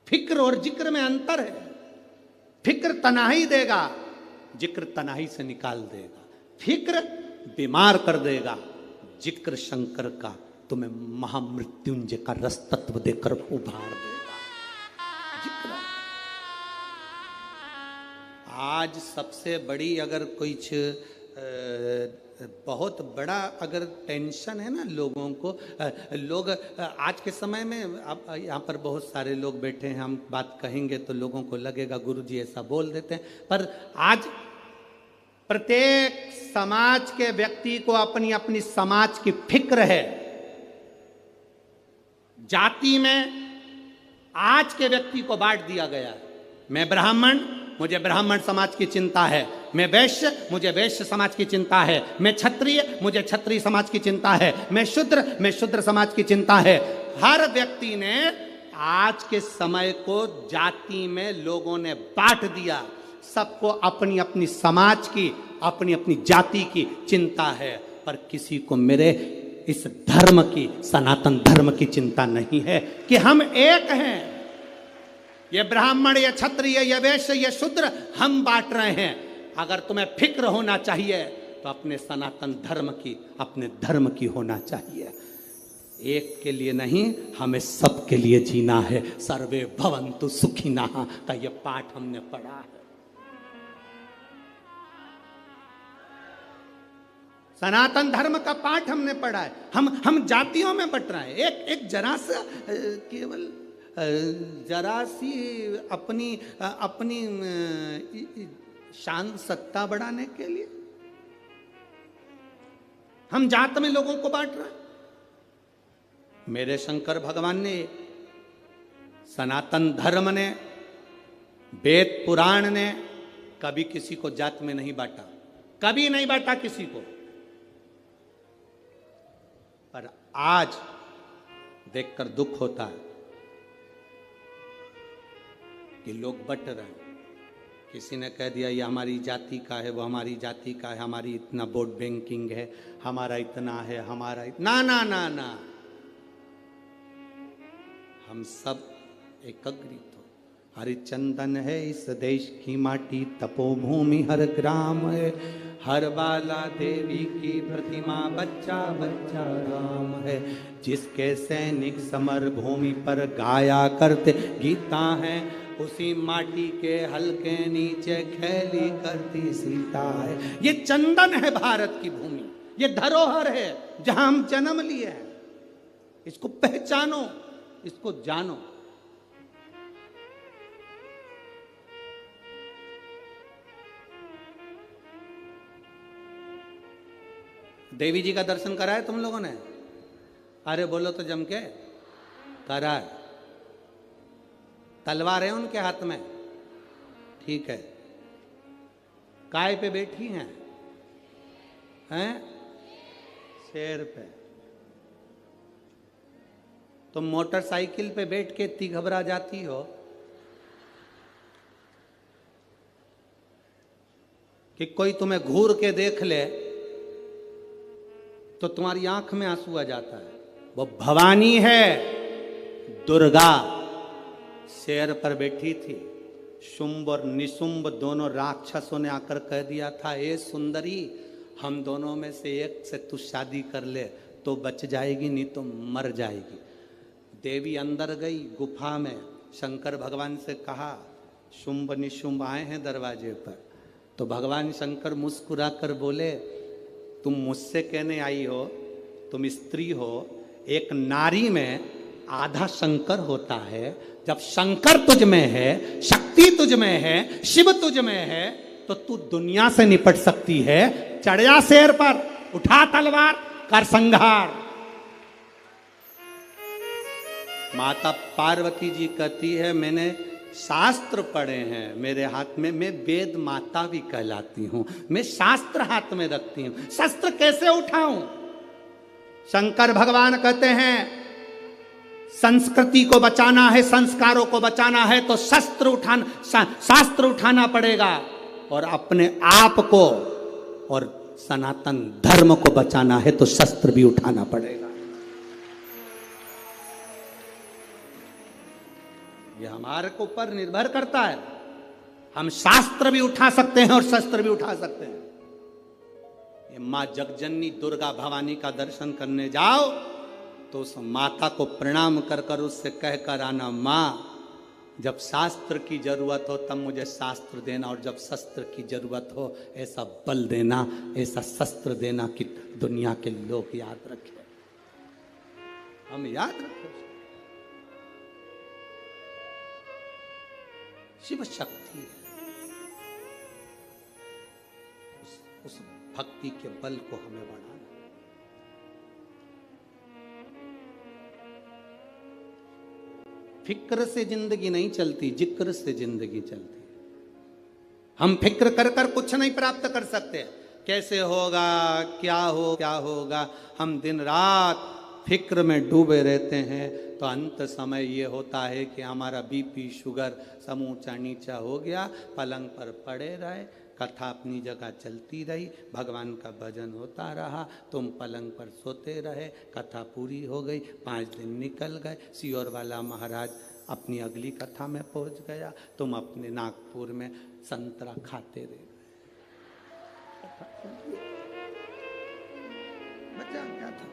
फिक्र और जिक्र में अंतर है। फिक्र तनाही देगा, जिक्र तनाही से निकाल देगा। फिक्र बीमार कर देगा, जिक्र शंकर का तुम्हें महामृत्युंजय का रस तत्व देकर उभार देगा। जिक्र आज सबसे बड़ी अगर कुछ बहुत बड़ा अगर टेंशन है ना लोगों को, लोग आज के समय में, अब यहाँ पर बहुत सारे लोग बैठे हैं, हम बात कहेंगे तो लोगों को लगेगा गुरुजी ऐसा बोल देते हैं, पर आज प्रत्येक समाज के व्यक्ति को अपनी अपनी समाज की फिक्र है। जाति में आज के व्यक्ति को बांट दिया गया है। मैं ब्राह्मण, मुझे ब्राह्मण समाज की चिंता है। मैं वैश्य, मुझे वैश्य समाज की चिंता है। मैं क्षत्रिय, मुझे क्षत्रिय समाज की चिंता है। मैं शूद्र समाज की चिंता है। हर व्यक्ति ने आज के समय को जाति में लोगों ने बांट दिया। सबको अपनी अपनी समाज की, अपनी अपनी जाति की चिंता है, पर किसी को मेरे इस धर्म की, सनातन धर्म की चिंता नहीं है कि हम एक हैं। ये ब्राह्मण, ये क्षत्रिय, ये वैश्य, ये शूद्र, हम बांट रहे हैं। अगर तुम्हें फिक्र होना चाहिए तो अपने सनातन धर्म की, अपने धर्म की होना चाहिए। एक के लिए नहीं, हमें सबके लिए जीना है। सर्वे भवन्तु सुखिनः का ये पाठ हमने पढ़ा है। सनातन धर्म का पाठ हमने पढ़ा है। हम जातियों में बट रहे हैं। एक जरा सा केवल जरा सी अपनी शान सत्ता बढ़ाने के लिए हम जात में लोगों को बांट रहे हैं। मेरे शंकर भगवान ने, सनातन धर्म ने, वेद पुराण ने कभी किसी को जात में नहीं बांटा, कभी नहीं बांटा किसी को। पर आज देखकर दुख होता है कि लोग बट रहे हैं। किसी ने कह दिया ये हमारी जाति का है, वो हमारी जाति का है, हमारी इतना वोट बैंकिंग है, हमारा इतना है, हमारा इतना। ना ना ना, हम सब एकत्रित हो। हरिचंदन है इस देश की माटी, तपोभूमि हर ग्राम है, हर बाला देवी की प्रतिमा, बच्चा बच्चा राम है। जिसके सैनिक समर भूमि पर गाया करते गीता है, उसी माटी के हल्के नीचे खेली करती सीता है। ये चंदन है भारत की भूमि, ये धरोहर है जहां हम जन्म लिए हैं। इसको पहचानो, इसको जानो। देवी जी का दर्शन करा है तुम लोगों ने? अरे बोलो तो जम के, करा है। तलवार है उनके हाथ में, ठीक है। काय पे बैठी हैं? शेर पे। तुम मोटरसाइकिल पे बैठ के इतनी घबरा जाती हो कि कोई तुम्हें घूर के देख ले तो तुम्हारी आंख में आंसू आ जाता है। वो भवानी है, दुर्गा शेर पर बैठी थी। शुंभ और निशुंभ दोनों राक्षसों ने आकर कह दिया था, ए सुंदरी, हम दोनों में से एक से तू शादी कर ले तो बच जाएगी, नहीं तो मर जाएगी। देवी अंदर गई गुफा में, शंकर भगवान से कहा, शुंभ निशुंभ आए हैं दरवाजे पर। तो भगवान शंकर मुस्कुरा कर बोले, तुम मुझसे कहने आई हो, तुम स्त्री हो। एक नारी में आधा शंकर होता है। जब शंकर तुझ में है, शक्ति तुझ में है, शिव तुझ में है, तो तू दुनिया से निपट सकती है। चढ़ जा शेर पर, उठा तलवार, कर संहार। माता पार्वती जी कहती है, मैंने शास्त्र पढ़े हैं मेरे हाथ में, मैं वेद माता भी कहलाती हूं, मैं शास्त्र हाथ में रखती हूं, शस्त्र कैसे उठाऊं? शंकर भगवान कहते हैं, संस्कृति को बचाना है, संस्कारों को बचाना है तो शास्त्र उठाना पड़ेगा, और अपने आप को और सनातन धर्म को बचाना है तो शस्त्र भी उठाना पड़ेगा। हमारे को ऊपर निर्भर करता है। हम शास्त्र भी उठा सकते हैं और शस्त्र भी उठा सकते हैं। ये मां जगजननी दुर्गा भवानी का दर्शन करने जाओ तो उस माता को प्रणाम कर कर उससे कहकर आना, मां जब शास्त्र की जरूरत हो तब मुझे शास्त्र देना, और जब शस्त्र की जरूरत हो ऐसा बल देना, ऐसा शस्त्र देना कि दुनिया के लोग याद रखें, हम याद रखें। शिव शक्ति है, उस भक्ति के बल को हमें बढ़ाना। फिक्र से जिंदगी नहीं चलती, जिक्र से जिंदगी चलती। हम फिक्र कर कर कुछ नहीं प्राप्त कर सकते। कैसे होगा, क्या होगा, हम दिन रात फिक्र में डूबे रहते हैं तो अंत समय ये होता है कि हमारा बीपी शुगर सब ऊंचा नीचा हो गया। पलंग पर पड़े रहे, कथा अपनी जगह चलती रही, भगवान का भजन होता रहा, तुम पलंग पर सोते रहे, कथा पूरी हो गई, 5 दिन निकल गए, सियोर वाला महाराज अपनी अगली कथा में पहुंच गया, तुम अपने नागपुर में संतरा खाते रहे। बचा क्या था?